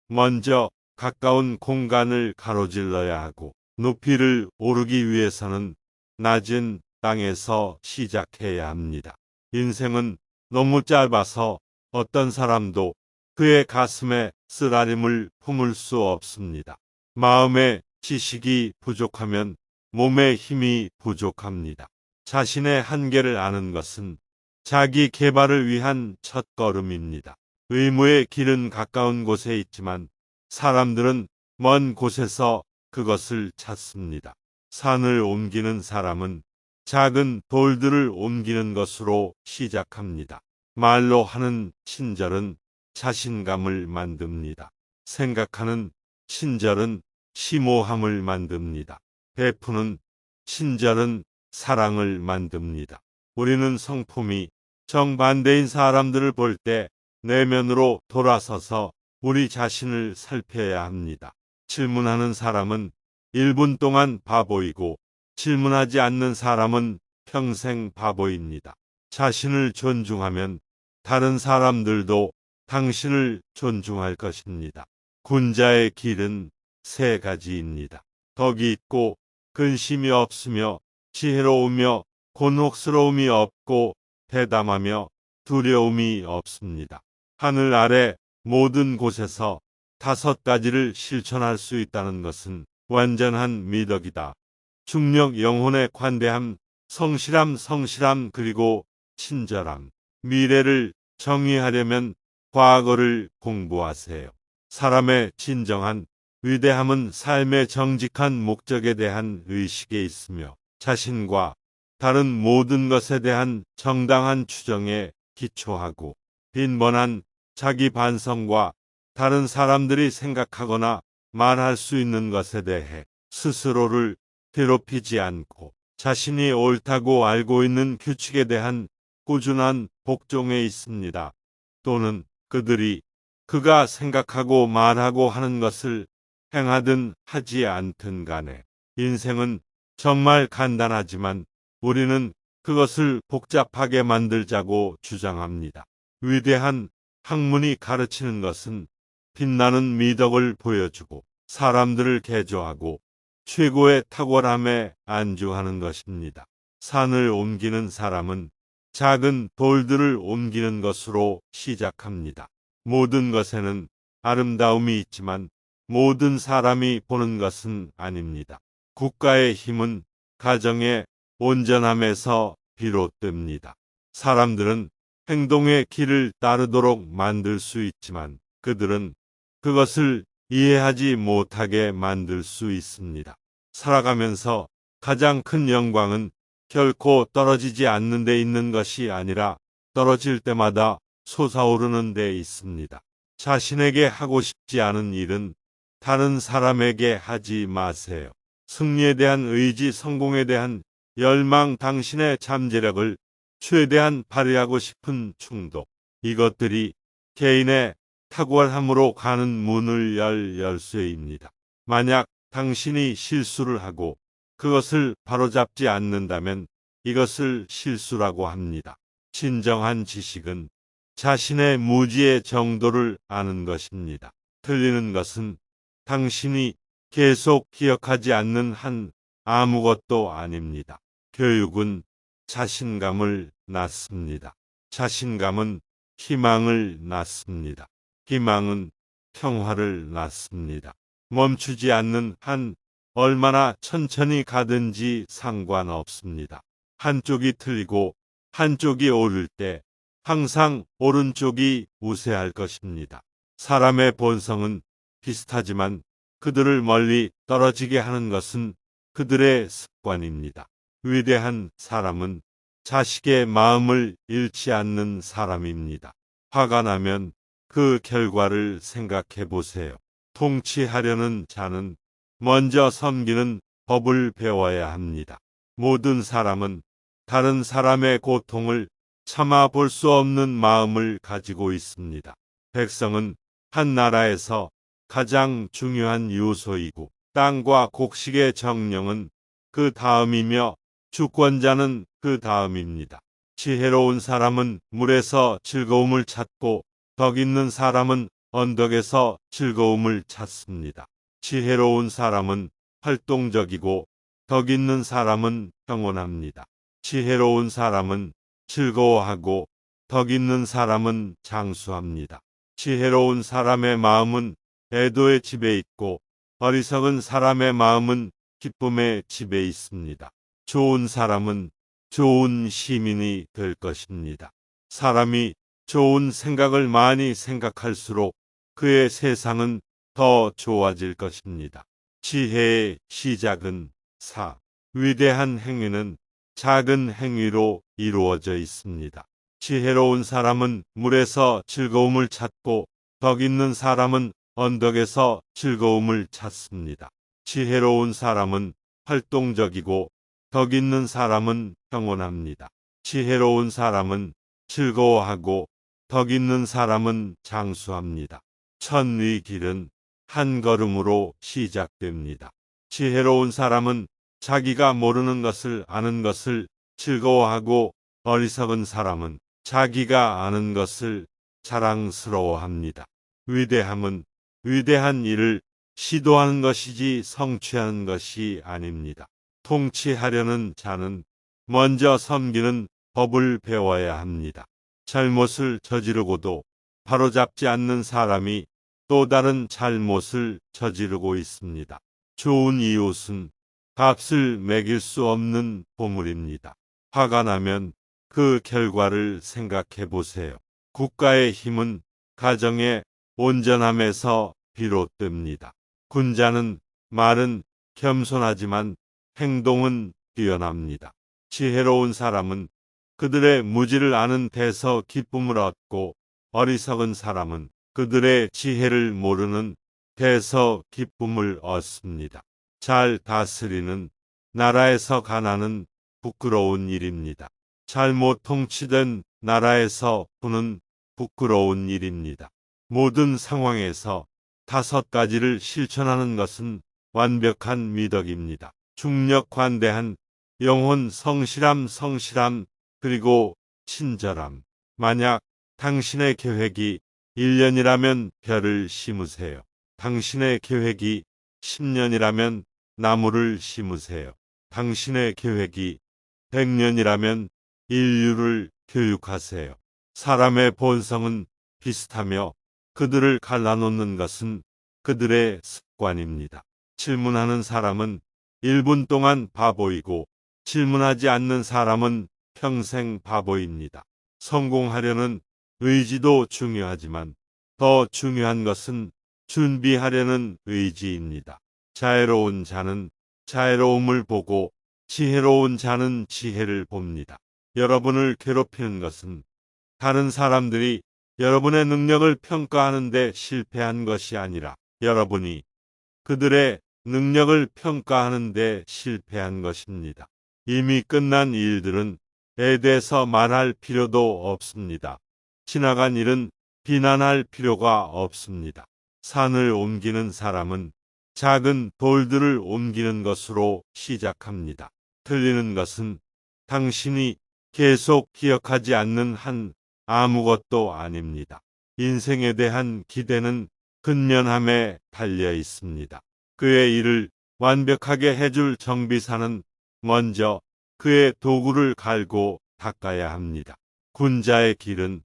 먼저 가까운 공간을 가로질러야 하고 높이를 오르기 위해서는 낮은 땅에서 시작해야 합니다. 인생은 너무 짧아서 어떤 사람도 그의 가슴에 쓰라림을 품을 수 없습니다. 마음의 지식이 부족하면 몸의 힘이 부족합니다. 자신의 한계를 아는 것은 자기 개발을 위한 첫걸음입니다. 의무의 길은 가까운 곳에 있지만 사람들은 먼 곳에서 그것을 찾습니다. 산을 옮기는 사람은 작은 돌들을 옮기는 것으로 시작합니다. 말로 하는 친절은 자신감을 만듭니다. 생각하는 친절은 심오함을 만듭니다. 베푸는 친절은 사랑을 만듭니다. 우리는 성품이 정반대인 사람들을 볼 때 내면으로 돌아서서 우리 자신을 살펴야 합니다. 질문하는 사람은 1분 동안 바보이고 질문하지 않는 사람은 평생 바보입니다. 자신을 존중하면 다른 사람들도 당신을 존중할 것입니다. 군자의 길은 3가지입니다. 덕이 있고 근심이 없으며 지혜로우며 곤혹스러움이 없고 대담하며 두려움이 없습니다. 하늘 아래 모든 곳에서 5가지를 실천할 수 있다는 것은 완전한 미덕이다. 중력, 영혼의 관대함, 성실함 그리고 친절함. 미래를 정의하려면 과거를 공부하세요. 사람의 진정한 위대함은 삶의 정직한 목적에 대한 의식에 있으며 자신과 다른 모든 것에 대한 정당한 추정에 기초하고 빈번한 자기 반성과 다른 사람들이 생각하거나 말할 수 있는 것에 대해 스스로를 괴롭히지 않고 자신이 옳다고 알고 있는 규칙에 대한 꾸준한 복종에 있습니다. 또는 그들이 그가 생각하고 말하고 하는 것을 행하든 하지 않든 간에 인생은 정말 간단하지만 우리는 그것을 복잡하게 만들자고 주장합니다. 위대한 학문이 가르치는 것은 빛나는 미덕을 보여주고 사람들을 개조하고 최고의 탁월함에 안주하는 것입니다. 산을 옮기는 사람은 작은 돌들을 옮기는 것으로 시작합니다. 모든 것에는 아름다움이 있지만 모든 사람이 보는 것은 아닙니다. 국가의 힘은 가정의 온전함에서 비롯됩니다. 사람들은 행동의 길을 따르도록 만들 수 있지만 그들은 그것을 이해하지 못하게 만들 수 있습니다. 살아가면서 가장 큰 영광은 결코 떨어지지 않는 데 있는 것이 아니라 떨어질 때마다 솟아오르는 데 있습니다. 자신에게 하고 싶지 않은 일은 다른 사람에게 하지 마세요. 승리에 대한 의지, 성공에 대한 열망, 당신의 잠재력을 최대한 발휘하고 싶은 충동. 이것들이 개인의 탁월함으로 가는 문을 열 열쇠입니다. 만약 당신이 실수를 하고 그것을 바로잡지 않는다면 이것을 실수라고 합니다. 진정한 지식은 자신의 무지의 정도를 아는 것입니다. 틀리는 것은 당신이 계속 기억하지 않는 한 아무것도 아닙니다. 교육은 자신감을 낳습니다. 자신감은 희망을 낳습니다. 희망은 평화를 낳습니다. 멈추지 않는 한 얼마나 천천히 가든지 상관없습니다. 한쪽이 틀리고 한쪽이 옳을 때 항상 오른쪽이 우세할 것입니다. 사람의 본성은 비슷하지만 그들을 멀리 떨어지게 하는 것은 그들의 습관입니다. 위대한 사람은 자식의 마음을 잃지 않는 사람입니다. 화가 나면 그 결과를 생각해 보세요. 통치하려는 자는 먼저 섬기는 법을 배워야 합니다. 모든 사람은 다른 사람의 고통을 참아 볼 수 없는 마음을 가지고 있습니다. 백성은 한 나라에서 가장 중요한 요소이고 땅과 곡식의 정령은 그 다음이며 주권자는 그 다음입니다. 지혜로운 사람은 물에서 즐거움을 찾고 덕 있는 사람은 언덕에서 즐거움을 찾습니다. 지혜로운 사람은 활동적이고 덕 있는 사람은 평온합니다. 지혜로운 사람은 즐거워하고 덕 있는 사람은 장수합니다. 지혜로운 사람의 마음은 애도의 집에 있고 어리석은 사람의 마음은 기쁨의 집에 있습니다. 좋은 사람은 좋은 시민이 될 것입니다. 사람이 좋은 생각을 많이 생각할수록 그의 세상은 더 좋아질 것입니다. 지혜의 시작은 4. 위대한 행위는 작은 행위로 이루어져 있습니다. 지혜로운 사람은 물에서 즐거움을 찾고 덕 있는 사람은 언덕에서 즐거움을 찾습니다. 지혜로운 사람은 활동적이고 덕 있는 사람은 평온합니다. 지혜로운 사람은 즐거워하고 덕 있는 사람은 장수합니다. 천의 길은 한 걸음으로 시작됩니다. 지혜로운 사람은 자기가 모르는 것을 아는 것을 즐거워하고 어리석은 사람은 자기가 아는 것을 자랑스러워합니다. 위대함은 위대한 일을 시도하는 것이지 성취하는 것이 아닙니다. 통치하려는 자는 먼저 섬기는 법을 배워야 합니다. 잘못을 저지르고도 바로잡지 않는 사람이 또 다른 잘못을 저지르고 있습니다. 좋은 이웃은 값을 매길 수 없는 보물입니다. 화가 나면 그 결과를 생각해 보세요. 국가의 힘은 가정의 온전함에서 비롯됩니다. 군자는 말은 겸손하지만 행동은 뛰어납니다. 지혜로운 사람은 그들의 무지를 아는 데서 기쁨을 얻고 어리석은 사람은 그들의 지혜를 모르는 데서 기쁨을 얻습니다. 잘 다스리는 나라에서 가난은 부끄러운 일입니다. 잘못 통치된 나라에서 부는 부끄러운 일입니다. 모든 상황에서 5가지를 실천하는 것은 완벽한 미덕입니다. 중력 관대한 영혼 성실함 그리고 친절함. 만약 당신의 계획이 1년이라면 별을 심으세요. 당신의 계획이 10년이라면 나무를 심으세요. 당신의 계획이 100년이라면 인류를 교육하세요. 사람의 본성은 비슷하며 그들을 갈라놓는 것은 그들의 습관입니다. 질문하는 사람은 1분 동안 바보이고 질문하지 않는 사람은 평생 바보입니다. 성공하려는 의지도 중요하지만 더 중요한 것은 준비하려는 의지입니다. 자애로운 자는 자애로움을 보고 지혜로운 자는 지혜를 봅니다. 여러분을 괴롭히는 것은 다른 사람들이 여러분의 능력을 평가하는 데 실패한 것이 아니라 여러분이 그들의 능력을 평가하는 데 실패한 것입니다. 이미 끝난 일들은 에 대해서 말할 필요도 없습니다. 지나간 일은 비난할 필요가 없습니다. 산을 옮기는 사람은 작은 돌들을 옮기는 것으로 시작합니다. 틀리는 것은 당신이 계속 기억하지 않는 한 아무것도 아닙니다. 인생에 대한 기대는 근면함에 달려 있습니다. 그의 일을 완벽하게 해줄 정비사는 먼저 그의 도구를 갈고 닦아야 합니다. 군자의 길은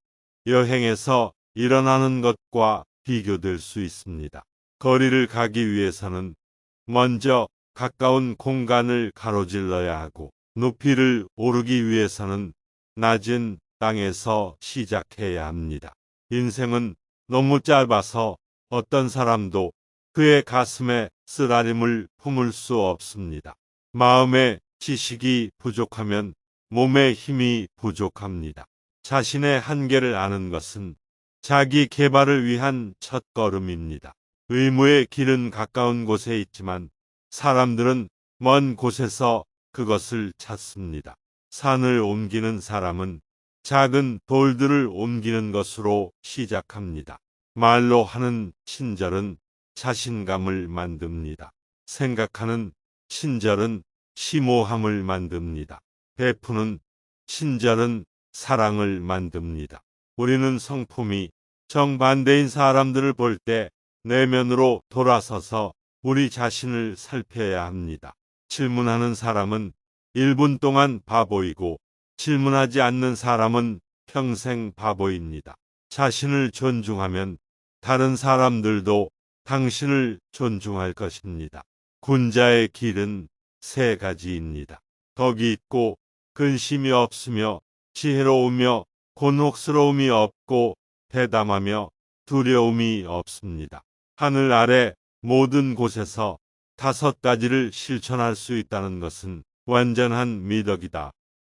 여행에서 일어나는 것과 비교될 수 있습니다. 거리를 가기 위해서는 먼저 가까운 공간을 가로질러야 하고 높이를 오르기 위해서는 낮은 땅에서 시작해야 합니다. 인생은 너무 짧아서 어떤 사람도 그의 가슴에 쓰라림을 품을 수 없습니다. 마음의 지식이 부족하면 몸의 힘이 부족합니다. 자신의 한계를 아는 것은 자기 개발을 위한 첫걸음입니다. 의무의 길은 가까운 곳에 있지만 사람들은 먼 곳에서 그것을 찾습니다. 산을 옮기는 사람은 작은 돌들을 옮기는 것으로 시작합니다. 말로 하는 친절은 자신감을 만듭니다. 생각하는 친절은 심오함을 만듭니다. 베푸는 친절은 사랑을 만듭니다. 우리는 성품이 정반대인 사람들을 볼 때 내면으로 돌아서서 우리 자신을 살펴야 합니다. 질문하는 사람은 1분 동안 바보이고 질문하지 않는 사람은 평생 바보입니다. 자신을 존중하면 다른 사람들도 당신을 존중할 것입니다. 군자의 길은 세 가지입니다. 덕이 있고 근심이 없으며 지혜로우며 곤혹스러움이 없고 대담하며 두려움이 없습니다. 하늘 아래 모든 곳에서 다섯 가지를 실천할 수 있다는 것은 완전한 미덕이다.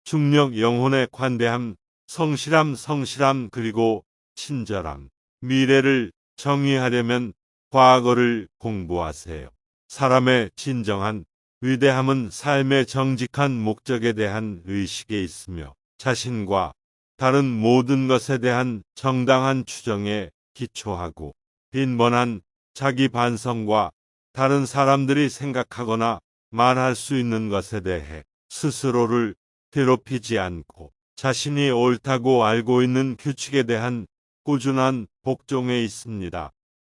중력, 영혼의 관대함, 성실함 그리고 친절함. 미래를 정의하려면 과거를 공부하세요. 사람의 진정한 위대함은 삶의 정직한 목적에 대한 의식에 있으며 자신과 다른 모든 것에 대한 정당한 추정에 기초하고 빈번한 자기 반성과 다른 사람들이 생각하거나 말할 수 있는 것에 대해 스스로를 괴롭히지 않고 자신이 옳다고 알고 있는 규칙에 대한 꾸준한 복종에 있습니다.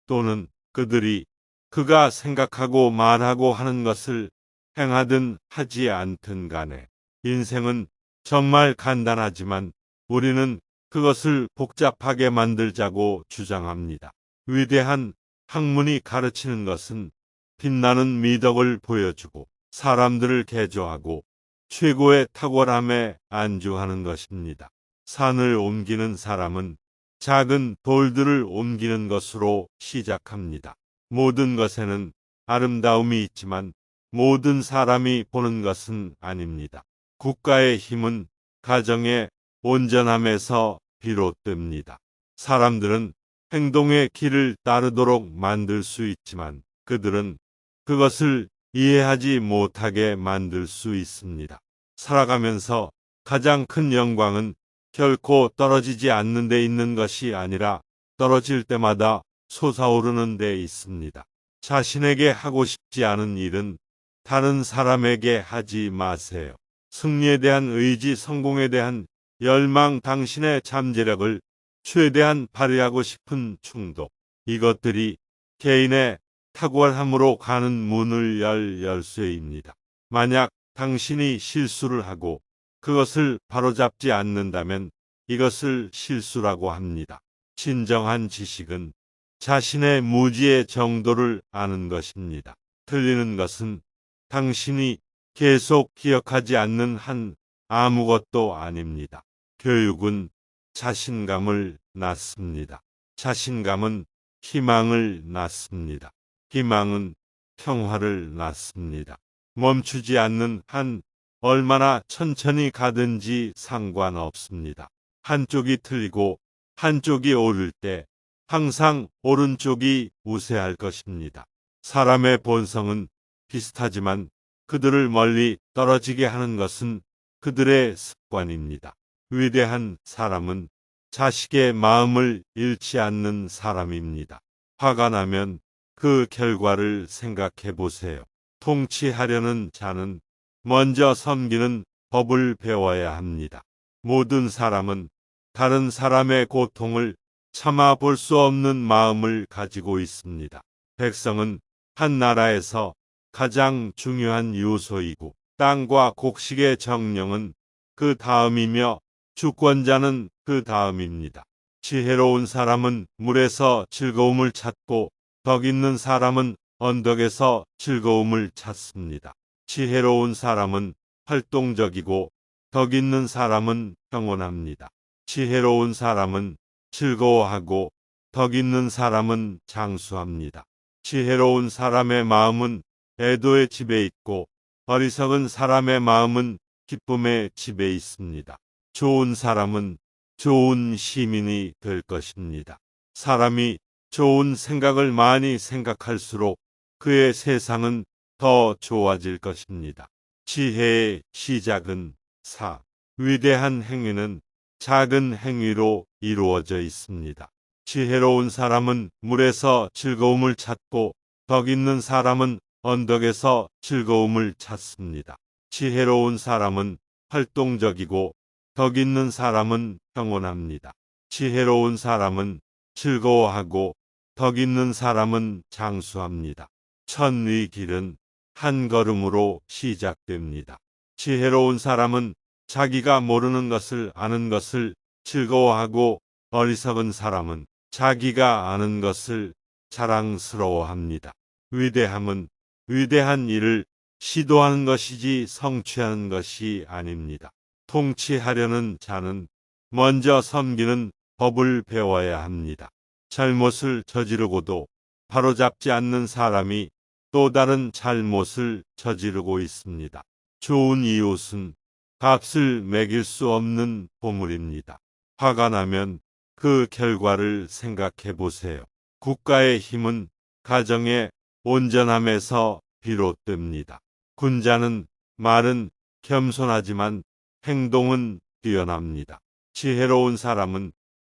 또는 그들이 그가 생각하고 말하고 하는 것을 행하든 하지 않든 간에 인생은 정말 간단하지만 우리는 그것을 복잡하게 만들자고 주장합니다. 위대한 학문이 가르치는 것은 빛나는 미덕을 보여주고 사람들을 개조하고 최고의 탁월함에 안주하는 것입니다. 산을 옮기는 사람은 작은 돌들을 옮기는 것으로 시작합니다. 모든 것에는 아름다움이 있지만 모든 사람이 보는 것은 아닙니다. 국가의 힘은 가정의 온전함에서 비롯됩니다. 사람들은 행동의 길을 따르도록 만들 수 있지만 그들은 그것을 이해하지 못하게 만들 수 있습니다. 살아가면서 가장 큰 영광은 결코 떨어지지 않는 데 있는 것이 아니라 떨어질 때마다 솟아오르는 데 있습니다. 자신에게 하고 싶지 않은 일은 다른 사람에게 하지 마세요. 승리에 대한 의지, 성공에 대한 열망, 당신의 잠재력을 최대한 발휘하고 싶은 충동. 이것들이 개인의 탁월함으로 가는 문을 열 열쇠입니다. 만약 당신이 실수를 하고 그것을 바로잡지 않는다면 이것을 실수라고 합니다. 진정한 지식은 자신의 무지의 정도를 아는 것입니다. 틀리는 것은 당신이 계속 기억하지 않는 한 아무것도 아닙니다. 교육은 자신감을 낳습니다. 자신감은 희망을 낳습니다. 희망은 평화를 낳습니다. 멈추지 않는 한 얼마나 천천히 가든지 상관없습니다. 한쪽이 틀리고 한쪽이 옳을 때 항상 오른쪽이 우세할 것입니다. 사람의 본성은 비슷하지만 그들을 멀리 떨어지게 하는 것은 그들의 습관입니다. 위대한 사람은 자식의 마음을 잃지 않는 사람입니다. 화가 나면 그 결과를 생각해 보세요. 통치하려는 자는 먼저 섬기는 법을 배워야 합니다. 모든 사람은 다른 사람의 고통을 참아 볼 수 없는 마음을 가지고 있습니다. 백성은 한 나라에서 가장 중요한 요소이고 땅과 곡식의 정령은 그 다음이며 주권자는 그 다음입니다. 지혜로운 사람은 물에서 즐거움을 찾고 덕 있는 사람은 언덕에서 즐거움을 찾습니다. 지혜로운 사람은 활동적이고 덕 있는 사람은 평온합니다. 지혜로운 사람은 즐거워하고 덕 있는 사람은 장수합니다. 지혜로운 사람의 마음은 애도의 집에 있고 어리석은 사람의 마음은 기쁨의 집에 있습니다. 좋은 사람은 좋은 시민이 될 것입니다. 사람이 좋은 생각을 많이 생각할수록 그의 세상은 더 좋아질 것입니다. 지혜의 시작은 4. 위대한 행위는 작은 행위로 이루어져 있습니다. 지혜로운 사람은 물에서 즐거움을 찾고 덕 있는 사람은 언덕에서 즐거움을 찾습니다. 지혜로운 사람은 활동적이고 덕 있는 사람은 평온합니다. 지혜로운 사람은 즐거워하고 덕 있는 사람은 장수합니다. 천의 길은 한 걸음으로 시작됩니다. 지혜로운 사람은 자기가 모르는 것을 아는 것을 즐거워하고 어리석은 사람은 자기가 아는 것을 자랑스러워합니다. 위대함은 위대한 일을 시도하는 것이지 성취하는 것이 아닙니다. 통치하려는 자는 먼저 섬기는 법을 배워야 합니다. 잘못을 저지르고도 바로잡지 않는 사람이 또 다른 잘못을 저지르고 있습니다. 좋은 이웃은 값을 매길 수 없는 보물입니다. 화가 나면 그 결과를 생각해 보세요. 국가의 힘은 가정의 온전함에서 비롯됩니다. 군자는 말은 겸손하지만 행동은 뛰어납니다. 지혜로운 사람은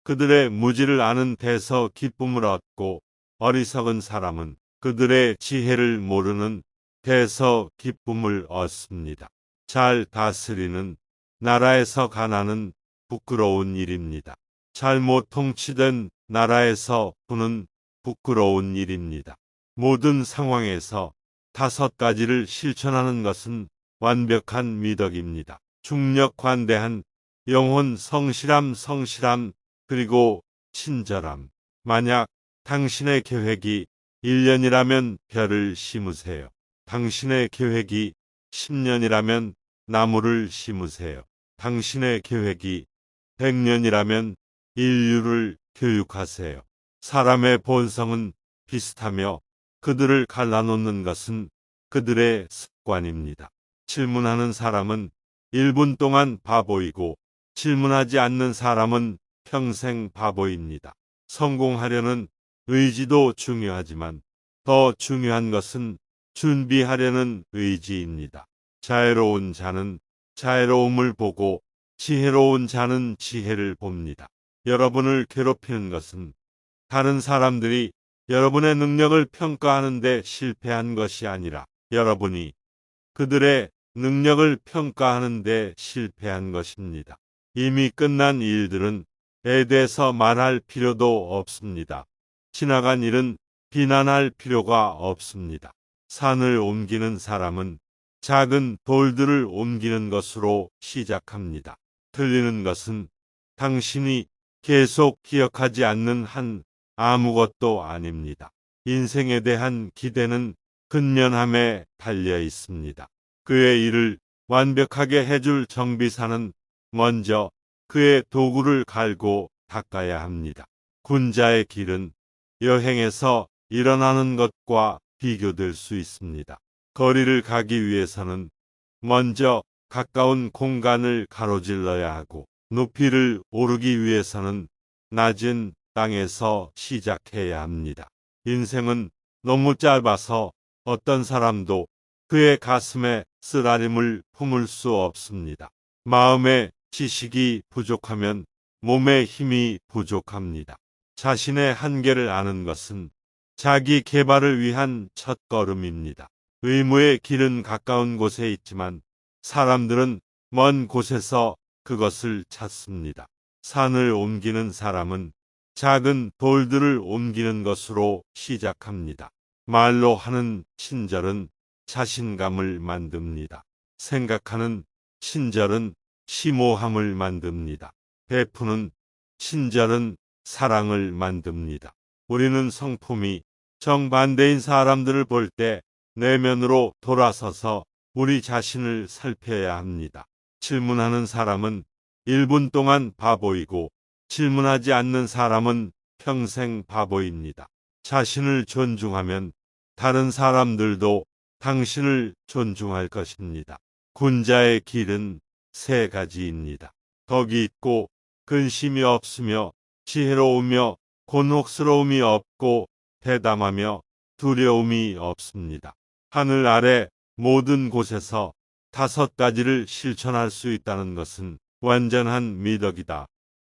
그들의 무지를 아는 데서 기쁨을 얻고 어리석은 사람은 그들의 지혜를 모르는 데서 기쁨을 얻습니다. 잘 다스리는 나라에서 가난은 부끄러운 일입니다. 잘못 통치된 나라에서 부는 부끄러운 일입니다. 모든 상황에서 5가지를 실천하는 것은 완벽한 미덕입니다. 중력 관대한 영혼 성실함 그리고 친절함. 만약 당신의 계획이 1년이라면 벼를 심으세요. 당신의 계획이 10년이라면 나무를 심으세요. 당신의 계획이 100년이라면 인류를 교육하세요. 사람의 본성은 비슷하며 그들을 갈라놓는 것은 그들의 습관입니다. 질문하는 사람은 1분 동안 바보이고 질문하지 않는 사람은 평생 바보입니다. 성공하려는 의지도 중요하지만 더 중요한 것은 준비하려는 의지입니다. 자애로운 자는 자애로움을 보고 지혜로운 자는 지혜를 봅니다. 여러분을 괴롭히는 것은 다른 사람들이 여러분의 능력을 평가하는데 실패한 것이 아니라 여러분이 그들의 능력을 평가하는데 실패한 것입니다. 이미 끝난 일들은 에 대해서 말할 필요도 없습니다. 지나간 일은 비난할 필요가 없습니다. 산을 옮기는 사람은 작은 돌들을 옮기는 것으로 시작합니다. 틀리는 것은 당신이 계속 기억하지 않는 한 아무것도 아닙니다. 인생에 대한 기대는 근면함에 달려 있습니다. 그의 일을 완벽하게 해줄 정비사는 먼저 그의 도구를 갈고 닦아야 합니다. 군자의 길은 여행에서 일어나는 것과 비교될 수 있습니다. 거리를 가기 위해서는 먼저 가까운 공간을 가로질러야 하고 높이를 오르기 위해서는 낮은 땅에서 시작해야 합니다. 인생은 너무 짧아서 어떤 사람도 그의 가슴에 쓰라림을 품을 수 없습니다. 마음의 지식이 부족하면 몸의 힘이 부족합니다. 자신의 한계를 아는 것은 자기 개발을 위한 첫걸음입니다. 의무의 길은 가까운 곳에 있지만 사람들은 먼 곳에서 그것을 찾습니다. 산을 옮기는 사람은 작은 돌들을 옮기는 것으로 시작합니다. 말로 하는 친절은 자신감을 만듭니다. 생각하는 친절은 심오함을 만듭니다. 베푸는 친절은 사랑을 만듭니다. 우리는 성품이 정반대인 사람들을 볼 때 내면으로 돌아서서 우리 자신을 살펴야 합니다. 질문하는 사람은 1분 동안 바보이고 질문하지 않는 사람은 평생 바보입니다. 자신을 존중하면 다른 사람들도 당신을 존중할 것입니다. 군자의 길은 3가지입니다. 덕이 있고 근심이 없으며 지혜로우며 곤혹스러움이 없고 대담하며 두려움이 없습니다. 하늘 아래 모든 곳에서 5가지를 실천할 수 있다는 것은 완전한 미덕이다.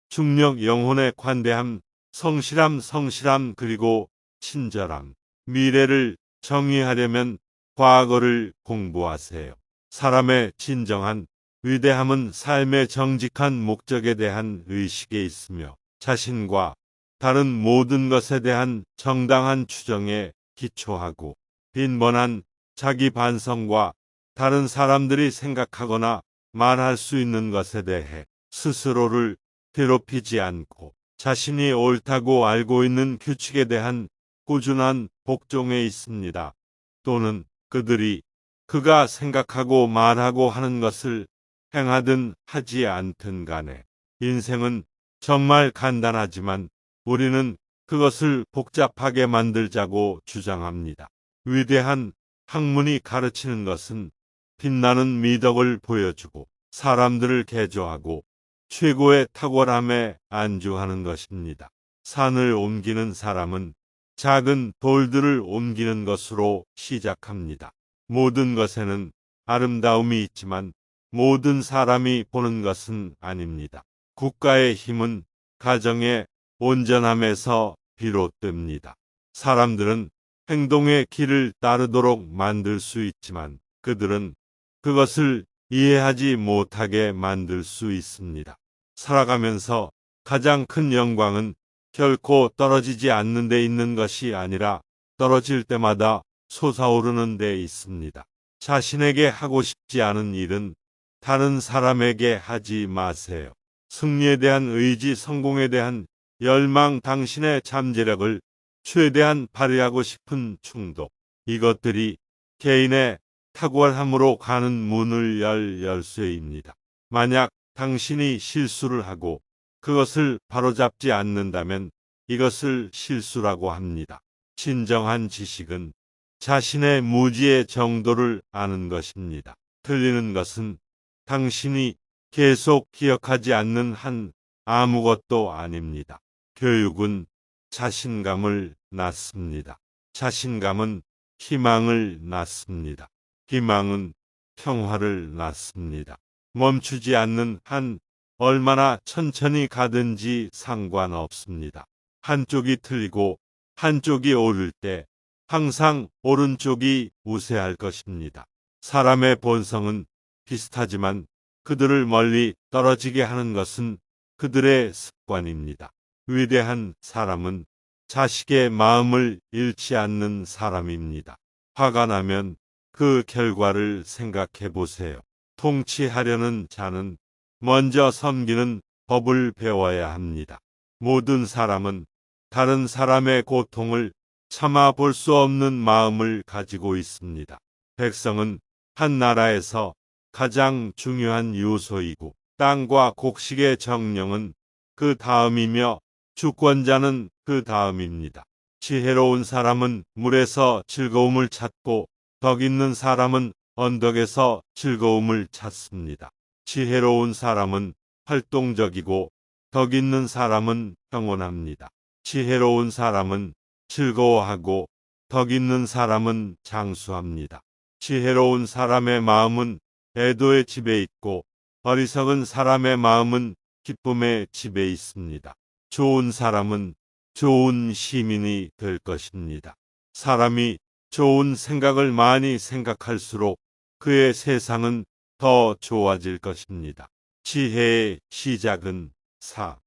중력 영혼의 관대함, 성실함 그리고 친절함. 미래를 정의하려면 과거를 공부하세요. 사람의 진정한 위대함은 삶의 정직한 목적에 대한 의식에 있으며 자신과 다른 모든 것에 대한 정당한 추정에 기초하고 빈번한 자기 반성과 다른 사람들이 생각하거나 말할 수 있는 것에 대해 스스로를 괴롭히지 않고 자신이 옳다고 알고 있는 규칙에 대한 꾸준한 복종에 있습니다. 또는 그들이 그가 생각하고 말하고 하는 것을 행하든 하지 않든 간에 인생은 정말 간단하지만 우리는 그것을 복잡하게 만들자고 주장합니다. 위대한 학문이 가르치는 것은 빛나는 미덕을 보여주고 사람들을 개조하고 최고의 탁월함에 안주하는 것입니다. 산을 옮기는 사람은 작은 돌들을 옮기는 것으로 시작합니다. 모든 것에는 아름다움이 있지만 모든 사람이 보는 것은 아닙니다. 국가의 힘은 가정의 온전함에서 비롯됩니다. 사람들은 행동의 길을 따르도록 만들 수 있지만 그들은 그것을 이해하지 못하게 만들 수 있습니다. 살아가면서 가장 큰 영광은 결코 떨어지지 않는 데 있는 것이 아니라 떨어질 때마다 솟아오르는 데 있습니다. 자신에게 하고 싶지 않은 일은 다른 사람에게 하지 마세요. 승리에 대한 의지, 성공에 대한 열망, 당신의 잠재력을 최대한 발휘하고 싶은 충동. 이것들이 개인의 탁월함으로 가는 문을 열 열쇠입니다. 만약 당신이 실수를 하고 그것을 바로잡지 않는다면 이것을 실수라고 합니다. 진정한 지식은 자신의 무지의 정도를 아는 것입니다. 틀리는 것은 당신이 계속 기억하지 않는 한 아무것도 아닙니다. 교육은 자신감을 낳습니다. 자신감은 희망을 낳습니다. 희망은 평화를 낳습니다. 멈추지 않는 한 얼마나 천천히 가든지 상관없습니다. 한쪽이 틀리고 한쪽이 옳을 때 항상 오른쪽이 우세할 것입니다. 사람의 본성은 비슷하지만 그들을 멀리 떨어지게 하는 것은 그들의 습관입니다. 위대한 사람은 자식의 마음을 잃지 않는 사람입니다. 화가 나면 그 결과를 생각해 보세요. 통치하려는 자는 먼저 섬기는 법을 배워야 합니다. 모든 사람은 다른 사람의 고통을 참아 볼 수 없는 마음을 가지고 있습니다. 백성은 한 나라에서 가장 중요한 요소이고 땅과 곡식의 정령은 그 다음이며 주권자는 그 다음입니다. 지혜로운 사람은 물에서 즐거움을 찾고 덕 있는 사람은 언덕에서 즐거움을 찾습니다. 지혜로운 사람은 활동적이고 덕 있는 사람은 평온합니다. 지혜로운 사람은 즐거워하고 덕 있는 사람은 장수합니다. 지혜로운 사람의 마음은 애도의 집에 있고 어리석은 사람의 마음은 기쁨의 집에 있습니다. 좋은 사람은 좋은 시민이 될 것입니다. 사람이 좋은 생각을 많이 생각할수록 그의 세상은 더 좋아질 것입니다. 지혜의 시작은 4.